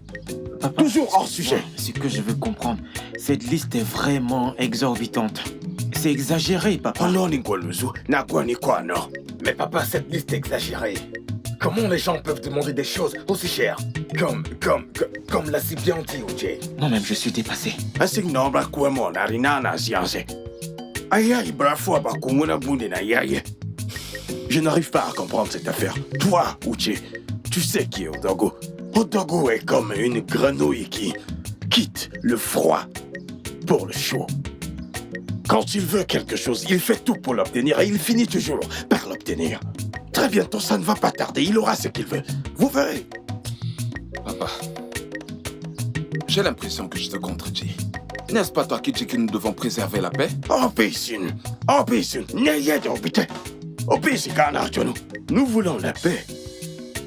Papa, toujours hors sujet. Ce que je veux comprendre, cette liste est vraiment exorbitante. C'est exagéré, papa. Oh non, Ningoluzu, quoi, non. Mais papa, cette liste est exagérée. Comment les gens peuvent demander des choses aussi chères? Comme l'a si bien dit, Uche. Moi-même, je suis dépassé. Je n'arrive pas à comprendre cette affaire. Toi, Uche, tu sais qui est Odogo. Odogo est comme une grenouille qui quitte le froid pour le chaud. Quand il veut quelque chose, il fait tout pour l'obtenir et il finit toujours par l'obtenir. Très bientôt, ça ne va pas tarder, il aura ce qu'il veut. Vous verrez. Papa, j'ai l'impression que je te contredis. N'est-ce pas toi qui dis que nous devons préserver la paix? Nous voulons la paix.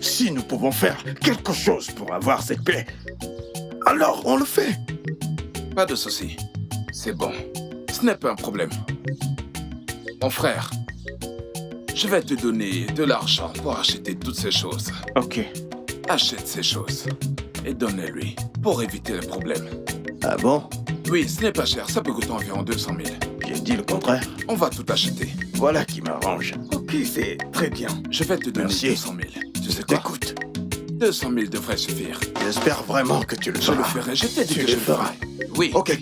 Si nous pouvons faire quelque chose pour avoir cette paix, alors on le fait. Pas de souci. C'est bon. Ce n'est pas un problème. Mon frère, je vais te donner de l'argent pour acheter toutes ces choses. Ok. Achète ces choses et donne-les-lui pour éviter les problèmes. Ah bon? Oui, ce n'est pas cher. Ça peut coûter environ 200 000. J'ai dit le contraire. On va tout acheter. Voilà qui m'arrange. Ok, c'est très bien. Je vais te donner 200 000. Tu sais quoi? Écoute. 200 000 devrait suffire. J'espère vraiment que tu le feras. Je le ferai. Je t'ai dit que je le ferai. Oui. Ok,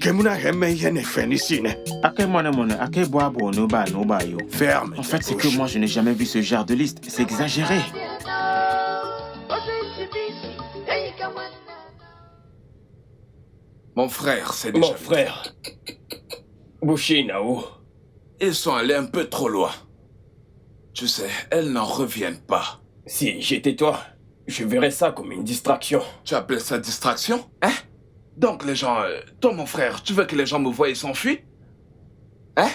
ferme. En fait, c'est que moi, je n'ai jamais vu ce genre de liste. C'est exagéré. Mon frère, c'est déjà... Mon frère. Bushi Nao. Ils sont allés un peu trop loin. Tu sais, elles n'en reviennent pas. Si j'étais toi, je verrais ça comme une distraction. Tu appelles ça distraction? Hein? Donc les gens... toi, mon frère, tu veux que les gens me voient et s'enfuient? Hein?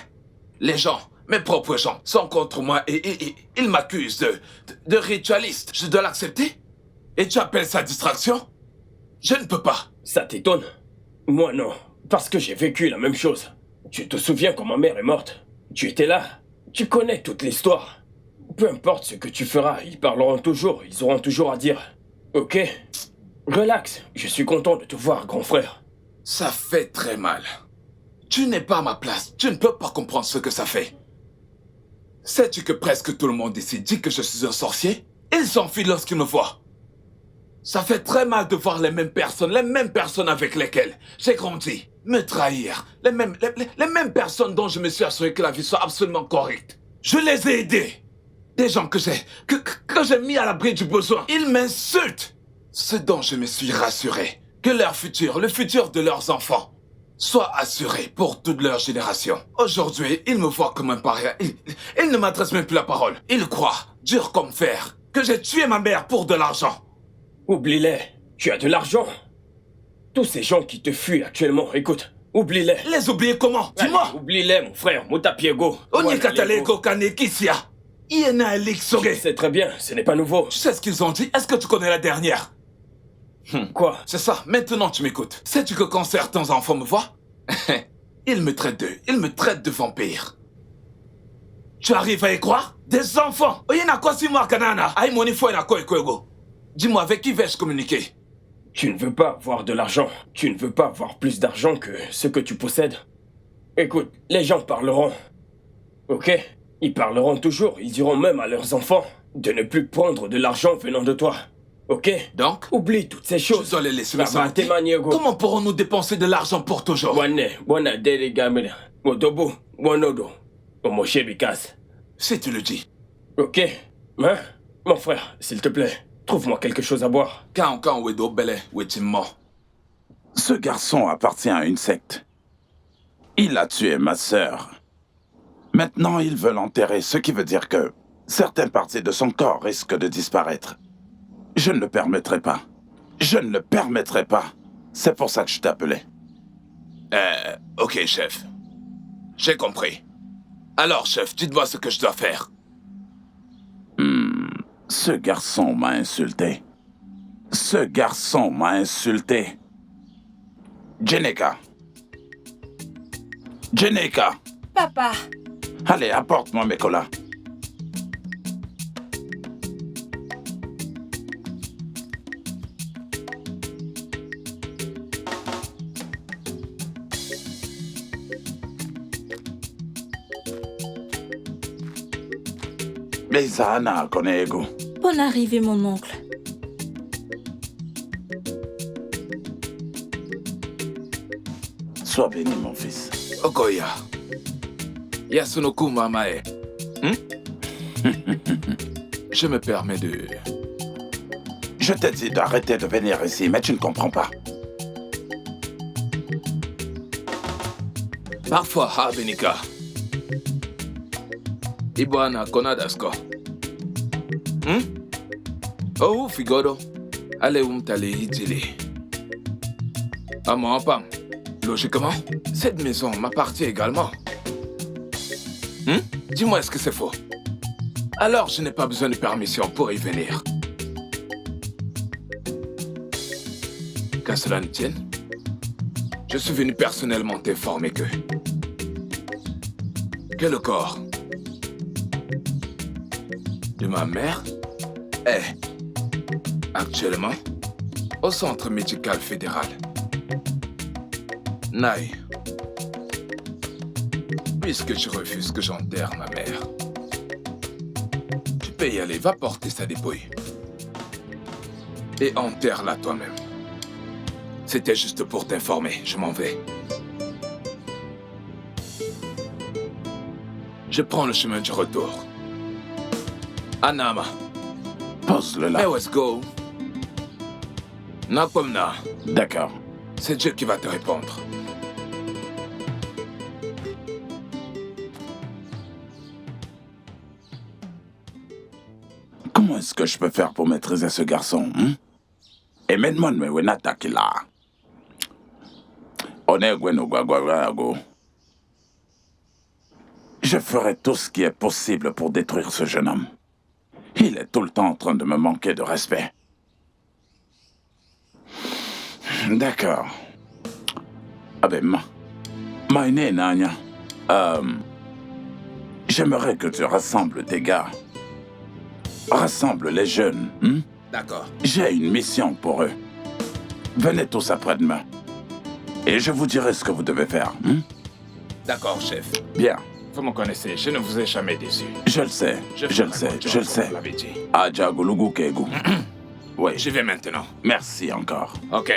Les gens, mes propres gens, sont contre moi et ils m'accusent de ritualiste. Je dois l'accepter? Et tu appelles ça distraction? Je ne peux pas. Ça t'étonne? Moi non, parce que j'ai vécu la même chose. Tu te souviens quand ma mère est morte? Tu étais là. Tu connais toute l'histoire. Peu importe ce que tu feras, ils parleront toujours, ils auront toujours à dire. Ok? Relax, je suis content de te voir, grand frère. Ça fait très mal. Tu n'es pas à ma place. Tu ne peux pas comprendre ce que ça fait. Sais-tu que presque tout le monde ici dit que je suis un sorcier? Ils s'enfuient lorsqu'ils me voient. Ça fait très mal de voir les mêmes personnes avec lesquelles j'ai grandi, me trahir. Les mêmes personnes dont je me suis assuré que la vie soit absolument correcte. Je les ai aidés. Des gens que j'ai mis à l'abri du besoin. Ils m'insultent. Ce dont je me suis rassuré, que leur futur, le futur de leurs enfants, soit assuré pour toute leur génération. Aujourd'hui, ils me voient comme un paria. Ils ne m'adressent même plus la parole. Ils croient, dur comme fer, que j'ai tué ma mère pour de l'argent. Oublie-les. Tu as de l'argent. Tous ces gens qui te fuient actuellement, écoute, oublie-les. Les oublier comment? Dis-moi. Oublie-les, mon frère, Moutapiego. Onyekataleko Kanekisia. Iena Elixoge. Je sais très bien, ce n'est pas nouveau. Tu sais ce qu'ils ont dit? Est-ce que tu connais la dernière? Quoi? C'est ça, maintenant tu m'écoutes. Sais-tu que quand certains enfants me voient, ils me traitent de vampire. Tu arrives à y croire? Des enfants! Dis-moi, avec qui vais-je communiquer? Tu ne veux pas avoir de l'argent. Tu ne veux pas avoir plus d'argent que ce que tu possèdes. Écoute, les gens parleront. Ok? Ils parleront toujours. Ils diront même à leurs enfants de ne plus prendre de l'argent venant de toi. Ok? Donc? Oublie toutes ces choses. Je dois les laisser me sentir. Comment pourrons-nous dépenser de l'argent pour toujours? Si tu le dis. Ok? Hein? Mon frère, s'il te plaît, trouve-moi quelque chose à boire. Ce garçon appartient à une secte. Il a tué ma sœur. Maintenant, ils veulent l'enterrer, ce qui veut dire que certaines parties de son corps risquent de disparaître. Je ne le permettrai pas. Je ne le permettrai pas. C'est pour ça que je t'ai appelé. Ok, chef. J'ai compris. Alors, chef, dites-moi ce que je dois faire. Ce garçon m'a insulté. Ce garçon m'a insulté. Jeneka. Jeneka. Papa. Allez, apporte-moi mes colas. Bezana, Konego. Bonne arrivée, mon oncle. Sois béni, mon fils. Okoya. Yasunoku Mamae. Je me permets de... Je t'ai dit d'arrêter de venir ici, mais tu ne comprends pas. Parfois, Habenika. Ibwana Konadasko. Oh, Figodo. Allez, Umtale Idili. À mon pam. Logiquement, cette maison m'appartient également. Dis-moi, est-ce que c'est faux? Alors, je n'ai pas besoin de permission pour y venir. Qu'à cela ne tienne, je suis venu personnellement t'informer que le corps de ma mère est actuellement au centre médical fédéral. Naï. Puisque tu refuses que j'enterre ma mère, tu peux y aller, va porter sa dépouille. Et enterre-la toi-même. C'était juste pour t'informer, je m'en vais. Je prends le chemin du retour. Anama. Pose-le là. Hey, let's go. Nakomna. D'accord. C'est Dieu qui va te répondre. Comment est-ce que je peux faire pour maîtriser ce garçon, Et maintenant, me wenata kila. Je ferai tout ce qui est possible pour détruire ce jeune homme. Il est tout le temps en train de me manquer de respect. D'accord. Nanya. J'aimerais que tu rassembles tes gars. Rassemble les jeunes. D'accord. J'ai une mission pour eux. Venez tous après-demain. Et je vous dirai ce que vous devez faire. D'accord, chef. Bien. Vous me connaissez, je ne vous ai jamais déçu. Je le sais, je le sais, je le sais. Aja Gulugu Kegu. Oui. J'y vais maintenant. Merci encore. Ok.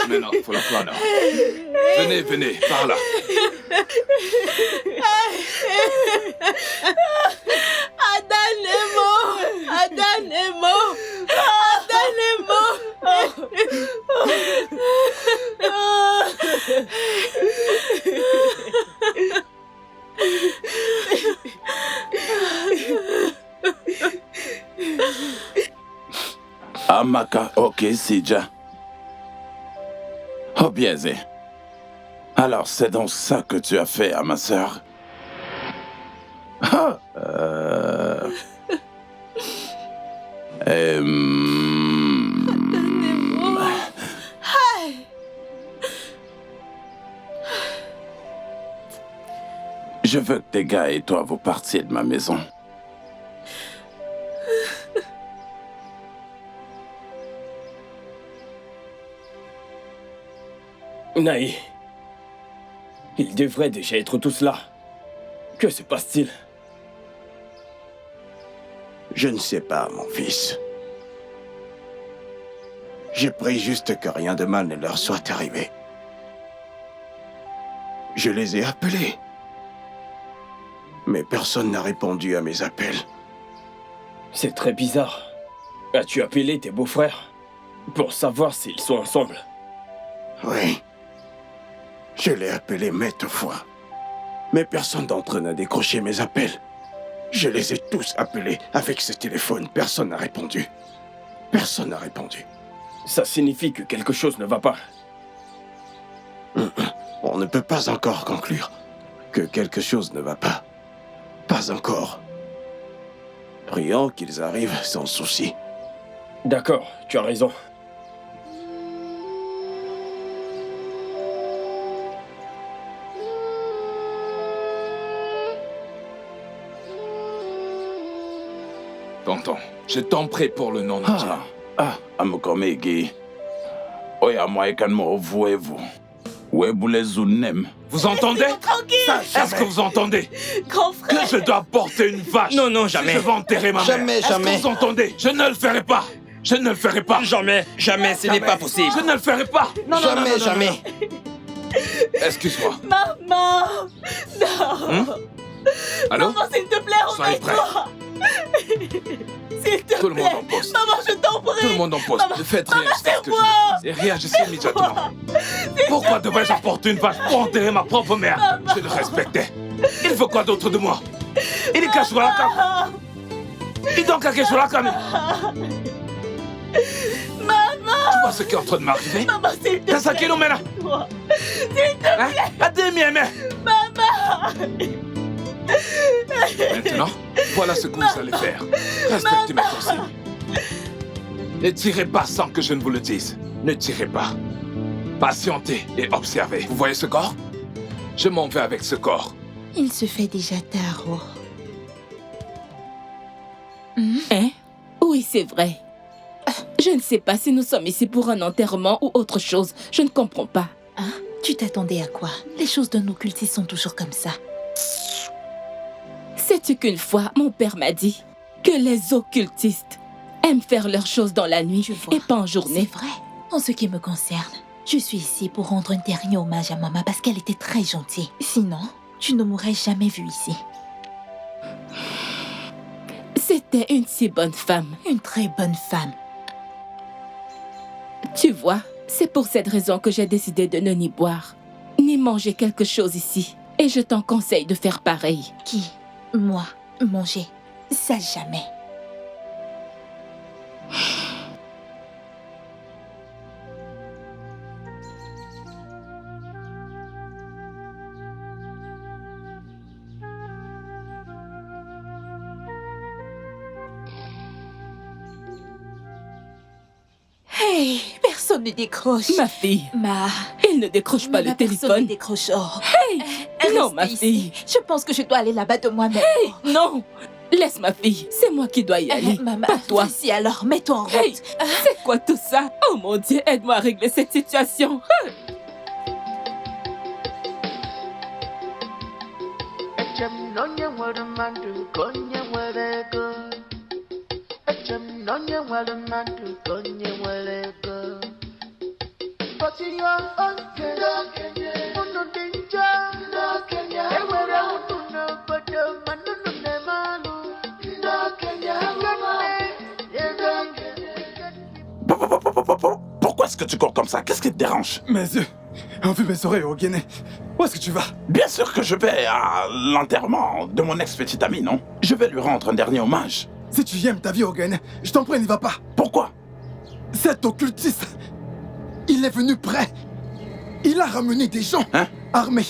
Maintenant, il faut la prendre. Venez, venez, par là. Adan est mort. Adan est mort. Adan est mort. Amaka, ok, Sija. Oh, biaisé. Alors, c'est donc ça que tu as fait à ma sœur? Ah, Je veux que tes gars et toi vous partiez de ma maison. Naï, ils devraient déjà être tous là. Que se passe-t-il? Je ne sais pas, mon fils. Je prie juste que rien de mal ne leur soit arrivé. Je les ai appelés. Mais personne n'a répondu à mes appels. C'est très bizarre. As-tu appelé tes beaux-frères pour savoir s'ils sont ensemble? Oui. Je l'ai appelé maintes fois. Mais personne d'entre eux n'a décroché mes appels. Je les ai tous appelés avec ce téléphone. Personne n'a répondu. Personne n'a répondu. Ça signifie que quelque chose ne va pas. On ne peut pas encore conclure que quelque chose ne va pas. Pas encore. Prions qu'ils arrivent sans souci. D'accord, tu as raison. Tonton, je t'en prie pour le nom de Dieu. Amokomegi. Oya moi et kanmo vous. Vous entendez? Est-ce que vous entendez? Grand frère. Que je dois porter une vache? Non, jamais. Si je vais enterrer ma mère. Jamais. Est-ce que vous entendez? Je ne le ferai pas. Je ne le ferai pas. Jamais, ce n'est pas possible. Je ne le ferai pas. Jamais. Excuse-moi. Maman. Non. Allô? Maman, s'il te plaît, Soyez prêts. réveille-toi. S'il te plaît. Tout le monde en poste. Maman, je t'en prie. Tout le monde en poste. Maman, Ne faites rien jusqu'à ce que je serre-moi. le dise. Et réagissez immédiatement. Pourquoi devrais-je apporter une vache pour enterrer ma propre mère? Je le respectais. Il faut quoi d'autre de moi? Il est caché la cam. Il donc caché la cam. Maman. Tu vois ce qui est en train de m'arriver? Maman, s'il te plaît. T'as qui nous mène? S'il te plaît. Maman. Maintenant, voilà ce que vous allez faire. Respectez mes consignes. Ne tirez pas sans que je ne vous le dise. Ne tirez pas. Patientez et observez. Vous voyez ce corps? Je m'en vais avec ce corps. Il se fait déjà tard. Oh. Hein? Oui, c'est vrai. Je ne sais pas si nous sommes ici pour un enterrement ou autre chose. Je ne comprends pas. Hein? Tu t'attendais à quoi? Les choses d'un occultiste sont toujours comme ça. Sais-tu qu'une fois, mon père m'a dit que les occultistes aiment faire leurs choses dans la nuit et pas en journée. C'est vrai. En ce qui me concerne, je suis ici pour rendre un dernier hommage à maman parce qu'elle était très gentille. Sinon, tu ne m'aurais jamais vue ici. C'était une si bonne femme. Une très bonne femme. Tu vois, c'est pour cette raison que j'ai décidé de ne ni boire, ni manger quelque chose ici. Et je t'en conseille de faire pareil. Qui? Moi, manger. Ça jamais. Hey, personne ne décroche. Ma fille. Il ne décroche pas le téléphone. Personne ne décroche. Oh. Hey, non, ma fille. Je pense que je dois aller là-bas de moi-même. Hey, non. Laisse ma fille. C'est moi qui dois y aller. Maman, pas toi. Si alors, mets-toi en route. Hey, c'est quoi tout ça? Oh mon Dieu, aide-moi à régler cette situation. Pourquoi est-ce que tu cours comme ça? Qu'est-ce qui te dérange? Mes yeux ont vu mes oreilles au Guinée. Où est-ce que tu vas? Bien sûr que je vais à l'enterrement de mon ex-petite amie, non? Je vais lui rendre un dernier hommage. Si tu aimes ta vie au Guinée, je t'en prie, n'y va pas. Pourquoi? Cet occultiste, il est venu près. Il a ramené des gens armés.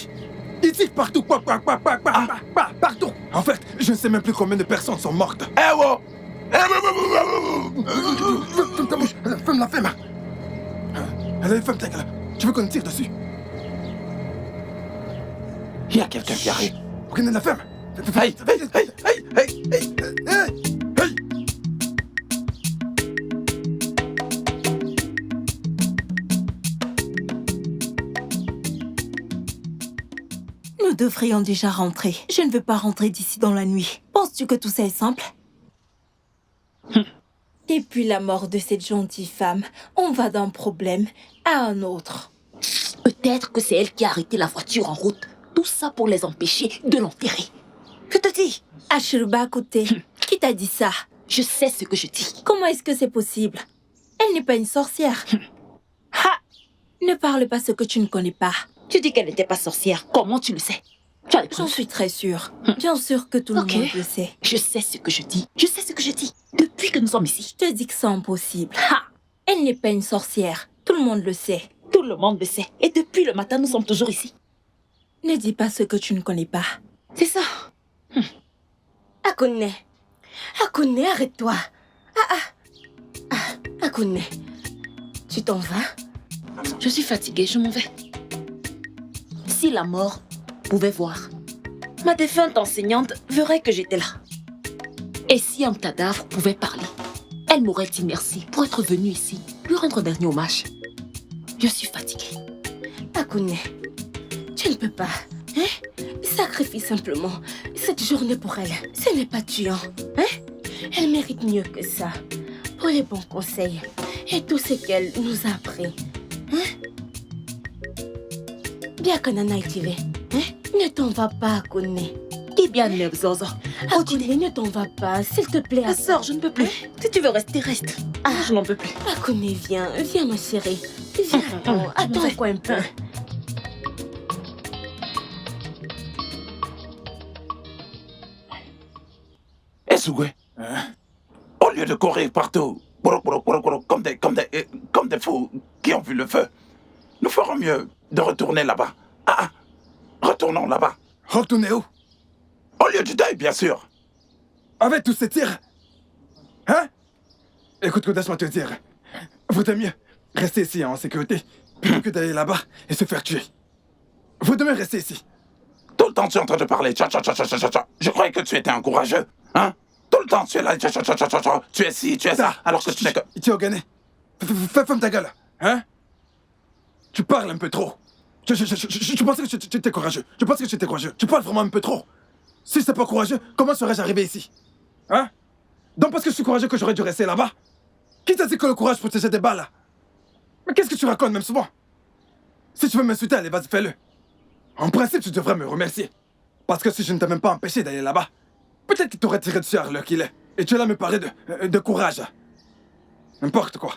Il dit partout, partout. En fait, je ne sais même plus combien de personnes sont mortes. Eh oh! Ferme la ferme. Allez, ferme ta gueule. Tu veux qu'on tire dessus? Il y a quelqu'un qui arrive. Ok, la ferme. Hey! Nous devrions déjà rentrer. Je ne veux pas rentrer d'ici dans la nuit. Penses-tu que tout ça est simple? Depuis la mort de cette gentille femme, on va d'un problème à un autre. Peut-être que c'est elle qui a arrêté la voiture en route. Tout ça pour les empêcher de l'enterrer. Je te dis. Ashirba, côté, qui t'a dit ça? Je sais ce que je dis. Comment est-ce que c'est possible? Elle n'est pas une sorcière. Ha! Ne parle pas ce que tu ne connais pas. Tu dis qu'elle n'était pas sorcière. Comment tu le sais? J'en suis très sûre. Bien sûr que tout le monde le sait. Je sais ce que je dis. Je sais ce que je dis. Depuis que nous sommes ici. Je te dis que c'est impossible. Ha! Elle n'est pas une sorcière. Tout le monde le sait. Tout le monde le sait. Et depuis le matin, nous sommes toujours ici. Ne dis pas ce que tu ne connais pas. C'est ça. Akone. Akone, arrête-toi. Akone. Tu t'en vas? Je suis fatiguée, je m'en vais. Si la mort pouvait voir, ma défunte enseignante verrait que j'étais là. Et si un cadavre pouvait parler, elle m'aurait dit merci pour être venue ici, lui rendre un dernier hommage. Je suis fatiguée. Akune, tu ne peux pas. Hein? Sacrifie simplement cette journée pour elle. Ce n'est pas tuant. Hein? Elle mérite mieux que ça. Pour les bons conseils et tout ce qu'elle nous a appris. Hein? Bien que Nana Itive, hein? Ne t'en va pas, Akune. Qui bien lève, Zozo. Akune, ne t'en va pas, s'il te plaît. Ma soeur, je ne peux plus. Si tu veux rester, reste. Je n'en peux plus. Akune, viens, ma chérie. Viens, attends-moi un peu. Esugwe, au lieu de courir partout, comme des fous qui ont vu le feu, nous ferons mieux de retourner là-bas. Retournons là-bas. Retournez où? Au lieu du deuil, bien sûr. Avec tous ces tirs? Hein? Écoute, laisse-moi te dire. Vaudrait mieux rester ici en sécurité plutôt que d'aller là-bas et se faire tuer. Vaudrait mieux rester ici. Tout le temps, tu es en train de parler. Je croyais que tu étais un courageux. Hein? Tout le temps, tu es là. Tu es ci, tu es ça. Alors que tu n'es que... Itiogane, ferme ta gueule. Hein? Tu parles un peu trop. Je pensais que tu étais courageux. Je pense que tu étais courageux. Tu parles vraiment un peu trop. Si c'était pas courageux, comment serais-je arrivé ici? Hein? Donc parce que je suis courageux que j'aurais dû rester là-bas? Qui t'a dit que le courage protégeait des balles? Mais qu'est-ce que tu racontes même souvent? Si tu veux m'insulter, allez, vas-y, fais-le. En principe, tu devrais me remercier. Parce que si je ne t'ai même pas empêché d'aller là-bas, peut-être qu'il t'aurait tiré dessus à l'heure qu'il est. Et tu es là me parler de courage. N'importe quoi.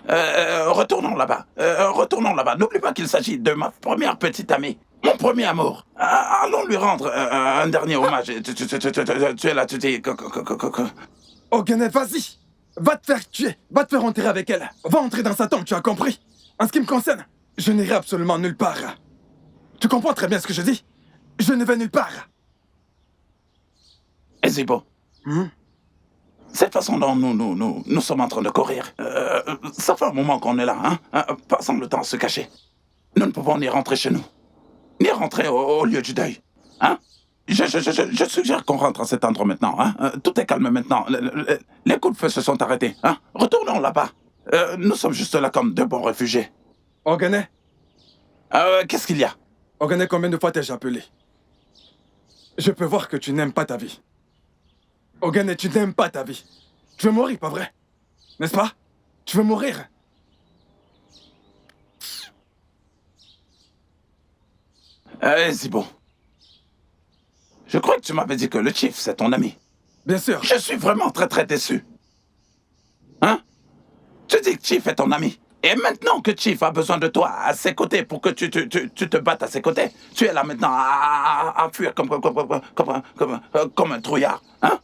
Retournons là-bas. Retournons là-bas. N'oublie pas qu'il s'agit de ma première petite amie. Mon premier amour. Allons lui rendre un dernier hommage. Tu es là, tu dis... Ogane, vas-y. Va te faire tuer. Va te faire enterrer avec elle. Va entrer dans sa tombe, tu as compris? En ce qui me concerne, je n'irai absolument nulle part. Tu comprends très bien ce que je dis? Je ne vais nulle part. Ezibo. Cette façon dont nous sommes en train de courir, ça fait un moment qu'on est là, hein? Passons le temps à se cacher. Nous ne pouvons ni rentrer chez nous, ni rentrer au lieu du deuil. Hein? Je suggère qu'on rentre à cet endroit maintenant. Hein? Tout est calme maintenant. Les coups de feu se sont arrêtés. Hein? Retournons là-bas. Nous sommes juste là comme deux bons réfugiés. Ogane? Qu'est-ce qu'il y a? Ogane, combien de fois t'ai-je appelé? Je peux voir que tu n'aimes pas ta vie. Ogane, tu n'aimes pas ta vie. Tu veux mourir, pas vrai? N'est-ce pas? Tu veux mourir? C'est bon. Je crois que tu m'avais dit que le chief, c'est ton ami. Bien sûr. Je suis vraiment très déçu. Hein? Tu dis que Chief est ton ami. Et maintenant que Chief a besoin de toi à ses côtés pour que tu te battes à ses côtés, tu es là maintenant à fuir comme un trouillard. Hein?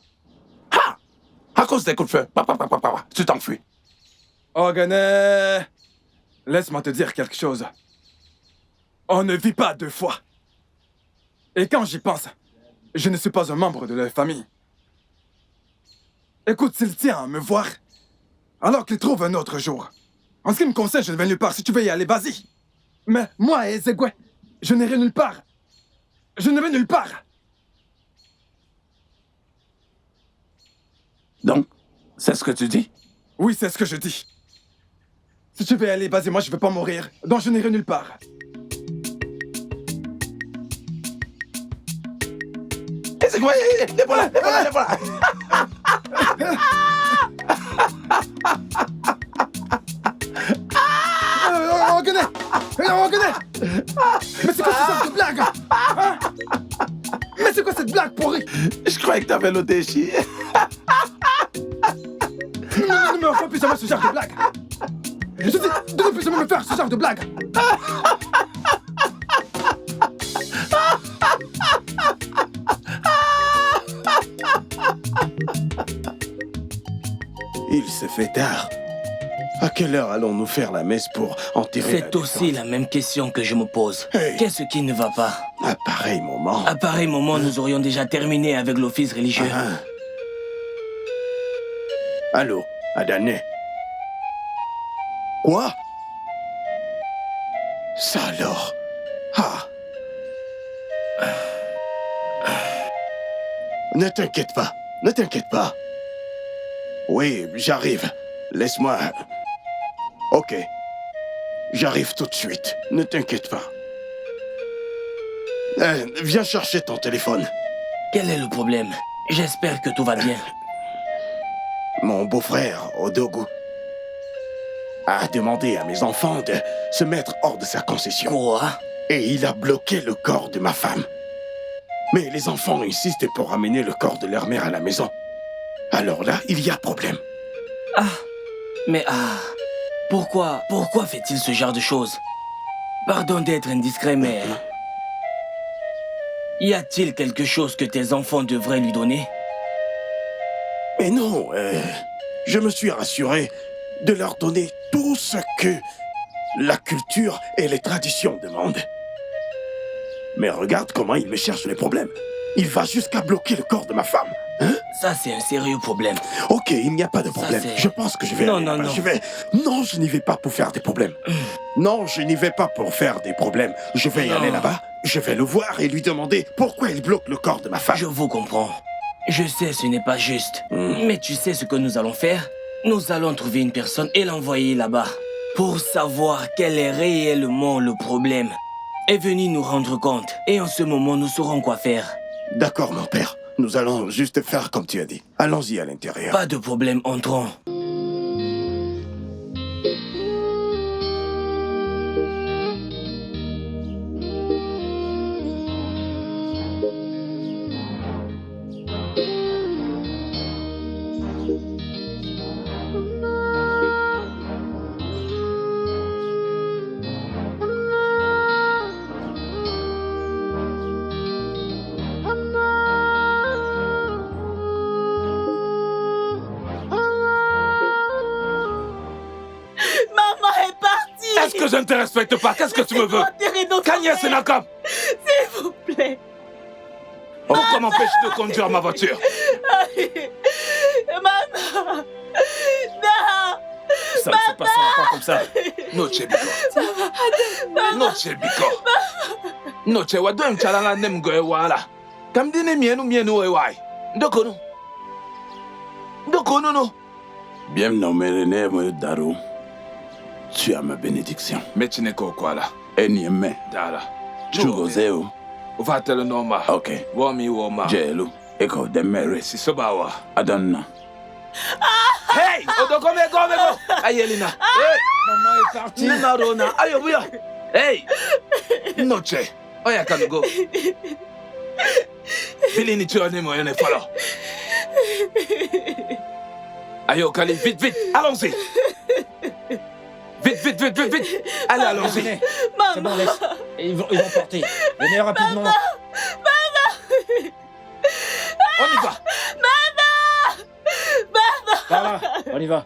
À cause des coups de feu. Tu t'enfuis. Ogane, laisse-moi te dire quelque chose. On ne vit pas deux fois. Et quand j'y pense, je ne suis pas un membre de leur famille. Écoute, s'il tient à me voir, alors qu'il trouve un autre jour. En ce qui me concerne, je ne vais nulle part. Si tu veux y aller, vas-y. Mais moi et Ezegwe, je n'irai nulle part. Je ne vais nulle part. Donc, c'est ce que tu dis? Oui, c'est ce que je dis. Si tu veux y aller, vas-y, moi je ne veux pas mourir. Donc je n'irai nulle part. Ezegwe, les voilà. Ogane! Mais c'est quoi ce genre de blague? Hein? Mais c'est quoi cette blague pourrie? Je croyais que t'avais le déchi. Ne me refais plus jamais ce genre de blague. Je dis, ne plus jamais me faire ce genre de blague. Il se fait tard. À quelle heure allons-nous faire la messe pour enterrer C'est aussi la même question que je me pose. Hey. Qu'est-ce qui ne va pas? À pareil moment. À pareil moment, nous aurions déjà terminé avec l'office religieux. Allô, Adane. Quoi? Ça alors? Ne t'inquiète pas, ne t'inquiète pas. Oui, j'arrive. Laisse-moi... Ok. J'arrive tout de suite. Ne t'inquiète pas. Viens chercher ton téléphone. Quel est le problème? J'espère que tout va bien. Mon beau-frère, Odogu, a demandé à mes enfants de se mettre hors de sa concession. Quoi? Et il a bloqué le corps de ma femme. Mais les enfants insistent pour ramener le corps de leur mère à la maison. Alors là, il y a problème. Pourquoi fait-il ce genre de choses? Pardon d'être indiscret, mais... Y a-t-il quelque chose que tes enfants devraient lui donner? Mais non, je me suis rassuré de leur donner tout ce que la culture et les traditions demandent. Mais regarde comment il me cherche les problèmes. Il va jusqu'à bloquer le corps de ma femme. Hein? Ça, c'est un sérieux problème. Ok, il n'y a pas de problème. Je pense que je vais... Non. Non, je n'y vais pas pour faire des problèmes. Non, je n'y vais pas pour faire des problèmes. Je vais y aller là-bas, je vais le voir et lui demander pourquoi il bloque le corps de ma femme. Je vous comprends. Je sais, ce n'est pas juste. Mais tu sais ce que nous allons faire? Nous allons trouver une personne et l'envoyer là-bas pour savoir quel est réellement le problème. Et venir nous rendre compte. Et en ce moment, nous saurons quoi faire. D'accord, mon père. Nous allons juste faire comme tu as dit. Allons-y à l'intérieur. Pas de problème, entrons. Est-ce que je ne te respecte pas? Qu'est-ce que tu me veux? Kanya Senakam! S'il vous plaît. Pourquoi m'empêches-tu de conduire ma voiture? Maman! Non! Ça ne se passera pas comme ça. Noche Biko. Noche Biko. Noche wado mchalanga nemgo ewala. Kamdine mienu ewai. Ndokonu. Ndokonu no. Bien nommé René Daru. Tu as ma bénédiction. Mechineko kwala. Enyeme. Dala. Chugozeo. Uvatele noma. Ok. Wami woma. Jelu. Eko demere. Sisobawa. Adonna. Hey! Odokome go. Ayelina. Hey! Maman est partie. Nenarona. Ayo buya. Hey! Noche. Oya kanugo. Billy ni tuane mo yone follow. Ayo Kali, vite. Allons-y. Vite. Allez, allons-y. C'est bon, laisse. Ils vont partir. Venez rapidement. Maman. On y va. Maman. Par là, on y va.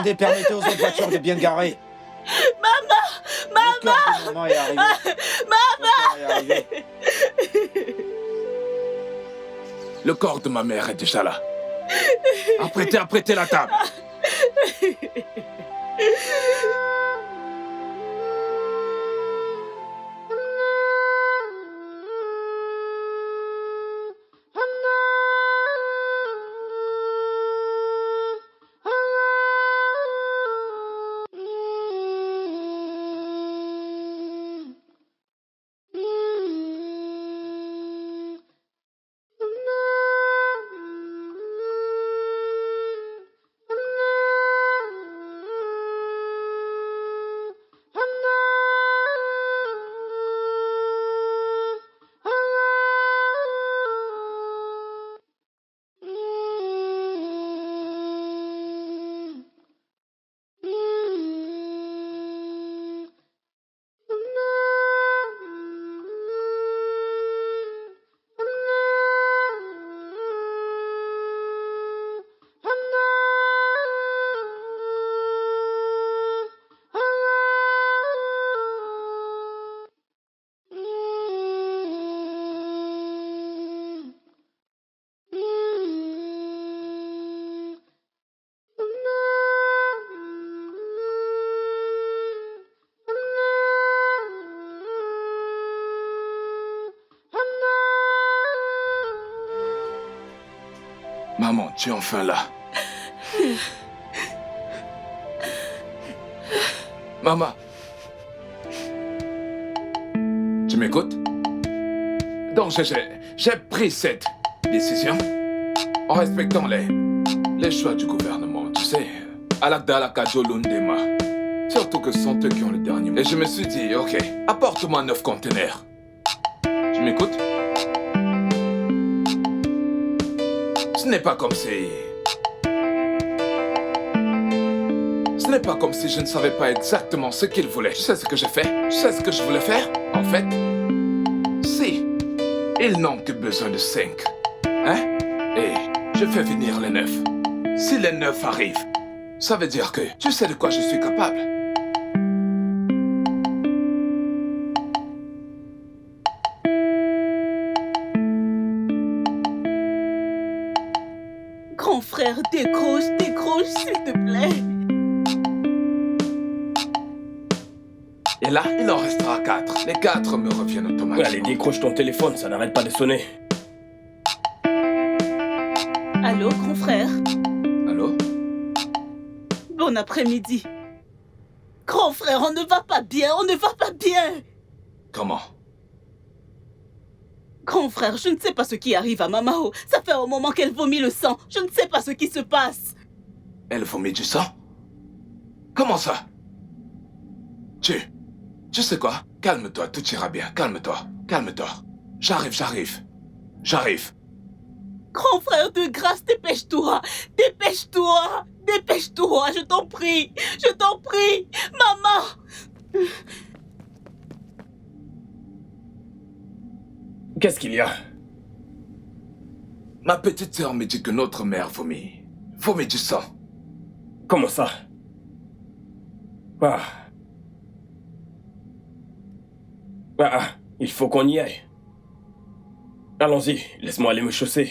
Attendez, permettez aux autres voitures de bien garer. Maman! Le cœur de maman est arrivé. Maman! Le cœur est arrivé. Le corps de ma mère est déjà là. Apprêtez la table. Maman, tu es enfin là. Maman. Tu m'écoutes? Donc j'ai pris cette décision en respectant les choix du gouvernement, tu sais. Alakdala Kajolundema. Surtout que ce sont eux qui ont le dernier mot. Et je me suis dit, ok, apporte-moi 9 conteneurs. Tu m'écoutes? Ce n'est pas comme si... Ce n'est pas comme si je ne savais pas exactement ce qu'il voulait. Tu sais ce que j'ai fait? Tu sais ce que je voulais faire? En fait, si ils n'ont que besoin de 5, hein? Et je fais venir les 9. Si les 9 arrivent, ça veut dire que tu sais de quoi je suis capable. Grand frère, décroche, s'il te plaît. Et là, il en restera 4. Les 4 me reviennent automatiquement. Allez, décroche ton téléphone, ça n'arrête pas de sonner. Allô, grand frère? Allô? Bon après-midi. Grand frère, on ne va pas bien, Comment? Grand frère, je ne sais pas ce qui arrive à Mamao. Ça fait un moment qu'elle vomit le sang. Je ne sais pas ce qui se passe. Elle vomit du sang? Comment ça? Tu sais quoi? Calme-toi, tout ira bien. Calme-toi. J'arrive. Grand frère, de grâce, dépêche-toi, je t'en prie, maman. Qu'est-ce qu'il y a? Ma petite sœur me dit que notre mère vomit du sang. Comment ça? Il faut qu'on y aille. Allons-y, laisse-moi aller me chausser.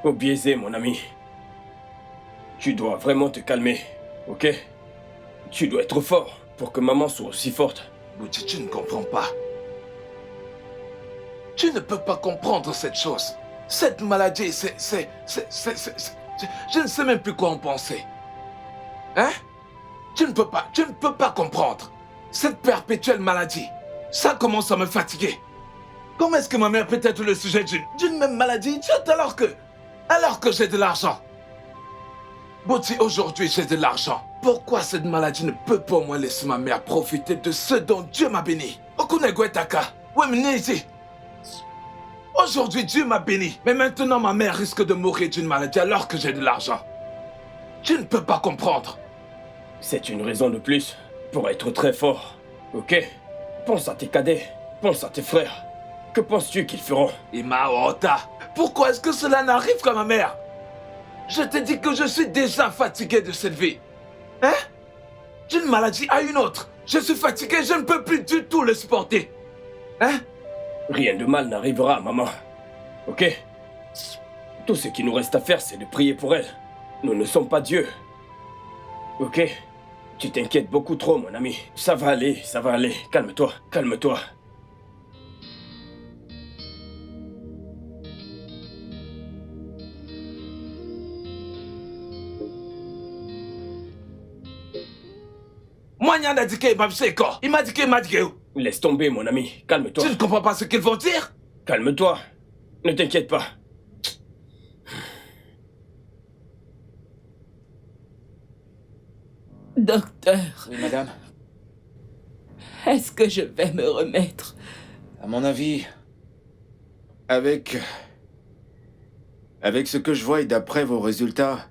Obieze, mon ami. Tu dois vraiment te calmer, ok? Tu dois être fort pour que maman soit aussi forte. Bouti, tu ne comprends pas. Tu ne peux pas comprendre cette chose. Cette maladie, je ne sais même plus quoi en penser. Hein? Tu ne peux pas comprendre. Cette perpétuelle maladie, ça commence à me fatiguer. Comment est-ce que ma mère peut être le sujet d'une même maladie alors que j'ai de l'argent? Bouti, aujourd'hui j'ai de l'argent. Pourquoi cette maladie ne peut pas au moins laisser ma mère profiter de ce dont Dieu m'a béni? Aujourd'hui Dieu m'a béni, mais maintenant ma mère risque de mourir d'une maladie alors que j'ai de l'argent. Je ne peux pas comprendre. C'est une raison de plus pour être très fort, ok? Pense à tes cadets, pense à tes frères. Que penses-tu qu'ils feront? Imaota, pourquoi est-ce que cela n'arrive qu'à ma mère? Je te dis que je suis déjà fatigué de cette vie. Hein? D'une maladie à une autre. Je suis fatigué, je ne peux plus du tout le supporter. Hein? Rien de mal n'arrivera, maman. Ok? Tout ce qui nous reste à faire, c'est de prier pour elle. Nous ne sommes pas Dieu. Ok? Tu t'inquiètes beaucoup trop, mon ami. Ça va aller, ça va aller. Calme-toi, calme-toi. Il m'a dit que Laisse tomber, mon ami. Calme-toi. Tu ne comprends pas ce qu'ils vont dire? Calme-toi. Ne t'inquiète pas. Docteur. Oui, madame. Est-ce que je vais me remettre? À mon avis, avec ce que je vois et d'après vos résultats,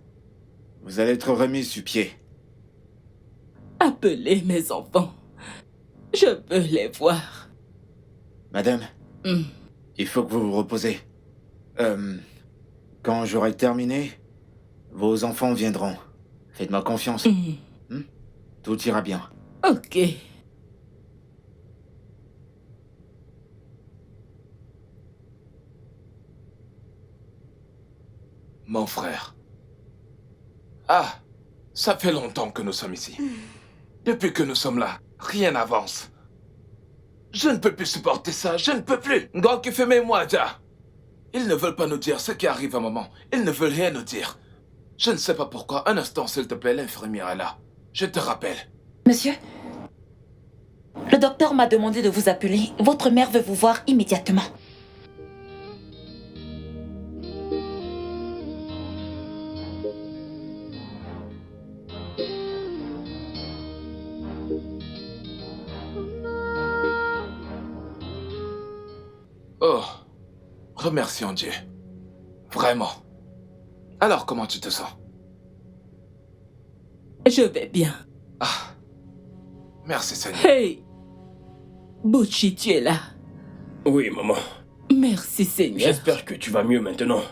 vous allez être remis sur pied. Appelez mes enfants. Je veux les voir. Madame, il faut que vous vous reposez. Quand j'aurai terminé, vos enfants viendront. Faites-moi confiance. Tout ira bien. Ok. Mon frère. Ah, ça fait longtemps que nous sommes ici. Depuis que nous sommes là, rien n'avance. Je ne peux plus supporter ça, je ne peux plus. Ils ne veulent pas nous dire ce qui arrive à maman. Ils ne veulent rien nous dire. Je ne sais pas pourquoi. Un instant, s'il te plaît, l'infirmière est là. Je te rappelle. Monsieur, le docteur m'a demandé de vous appeler. Votre mère veut vous voir immédiatement. Oh, remercions Dieu. Vraiment. Alors, comment tu te sens? Je vais bien. Ah, merci Seigneur. Hey! Bouchi, tu es là. Oui, maman. Merci Seigneur. J'espère que tu vas mieux maintenant.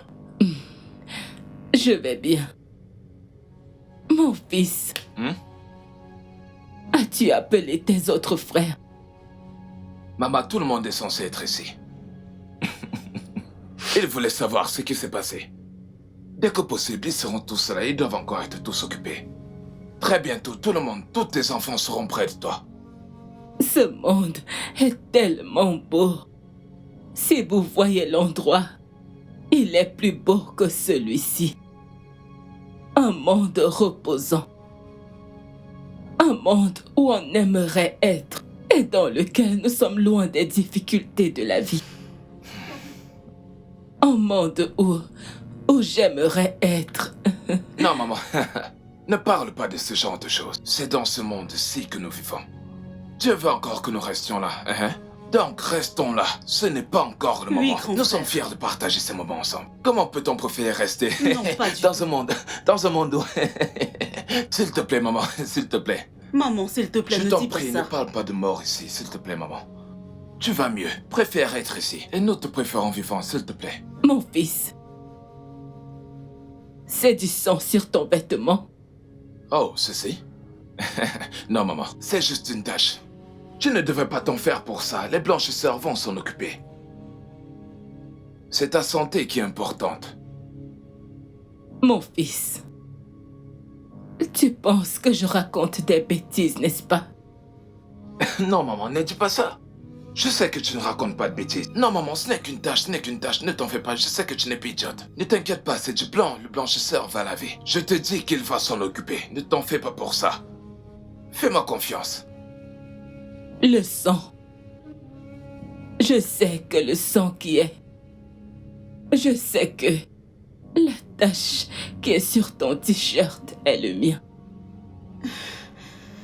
Je vais bien. Mon fils. As-tu appelé tes autres frères? Maman, tout le monde est censé être ici. Ils voulaient savoir ce qui s'est passé. Dès que possible, ils seront tous là. Ils doivent encore être tous occupés. Très bientôt, tout le monde, tous tes enfants seront près de toi. Ce monde est tellement beau. Si vous voyez l'endroit, il est plus beau que celui-ci. Un monde reposant. Un monde où on aimerait être et dans lequel nous sommes loin des difficultés de la vie. Un monde où j'aimerais être. Non, maman. Ne parle pas de ce genre de choses. C'est dans ce monde-ci que nous vivons. Dieu veut encore que nous restions là. Donc, restons là. Ce n'est pas encore le moment. Nous sommes fiers de partager ces moments ensemble. Comment peut-on préférer rester dans un monde où... S'il te plaît, maman, s'il te plaît. Maman, s'il te plaît, ne dis pas ça. Je t'en prie, ne parle pas de mort ici, s'il te plaît, maman. Tu vas mieux. Préfère être ici. Et nous te préférons vivants, s'il te plaît. Mon fils, c'est du sang sur ton vêtement. Oh, ceci? Non, maman, c'est juste une tache. Tu ne devais pas t'en faire pour ça. Les blanchisseurs vont s'en occuper. C'est ta santé qui est importante. Mon fils, tu penses que je raconte des bêtises, n'est-ce pas? Non, maman, ne dis pas ça. Je sais que tu ne racontes pas de bêtises. Non, maman, ce n'est qu'une tâche, Ne t'en fais pas, je sais que tu n'es pas idiote. Ne t'inquiète pas, c'est du blanc. Le blanchisseur va laver. Je te dis qu'il va s'en occuper. Ne t'en fais pas pour ça. Fais-moi confiance. Le sang. Je sais que le sang qui est. Je sais que la tache qui est sur ton t-shirt est le mien.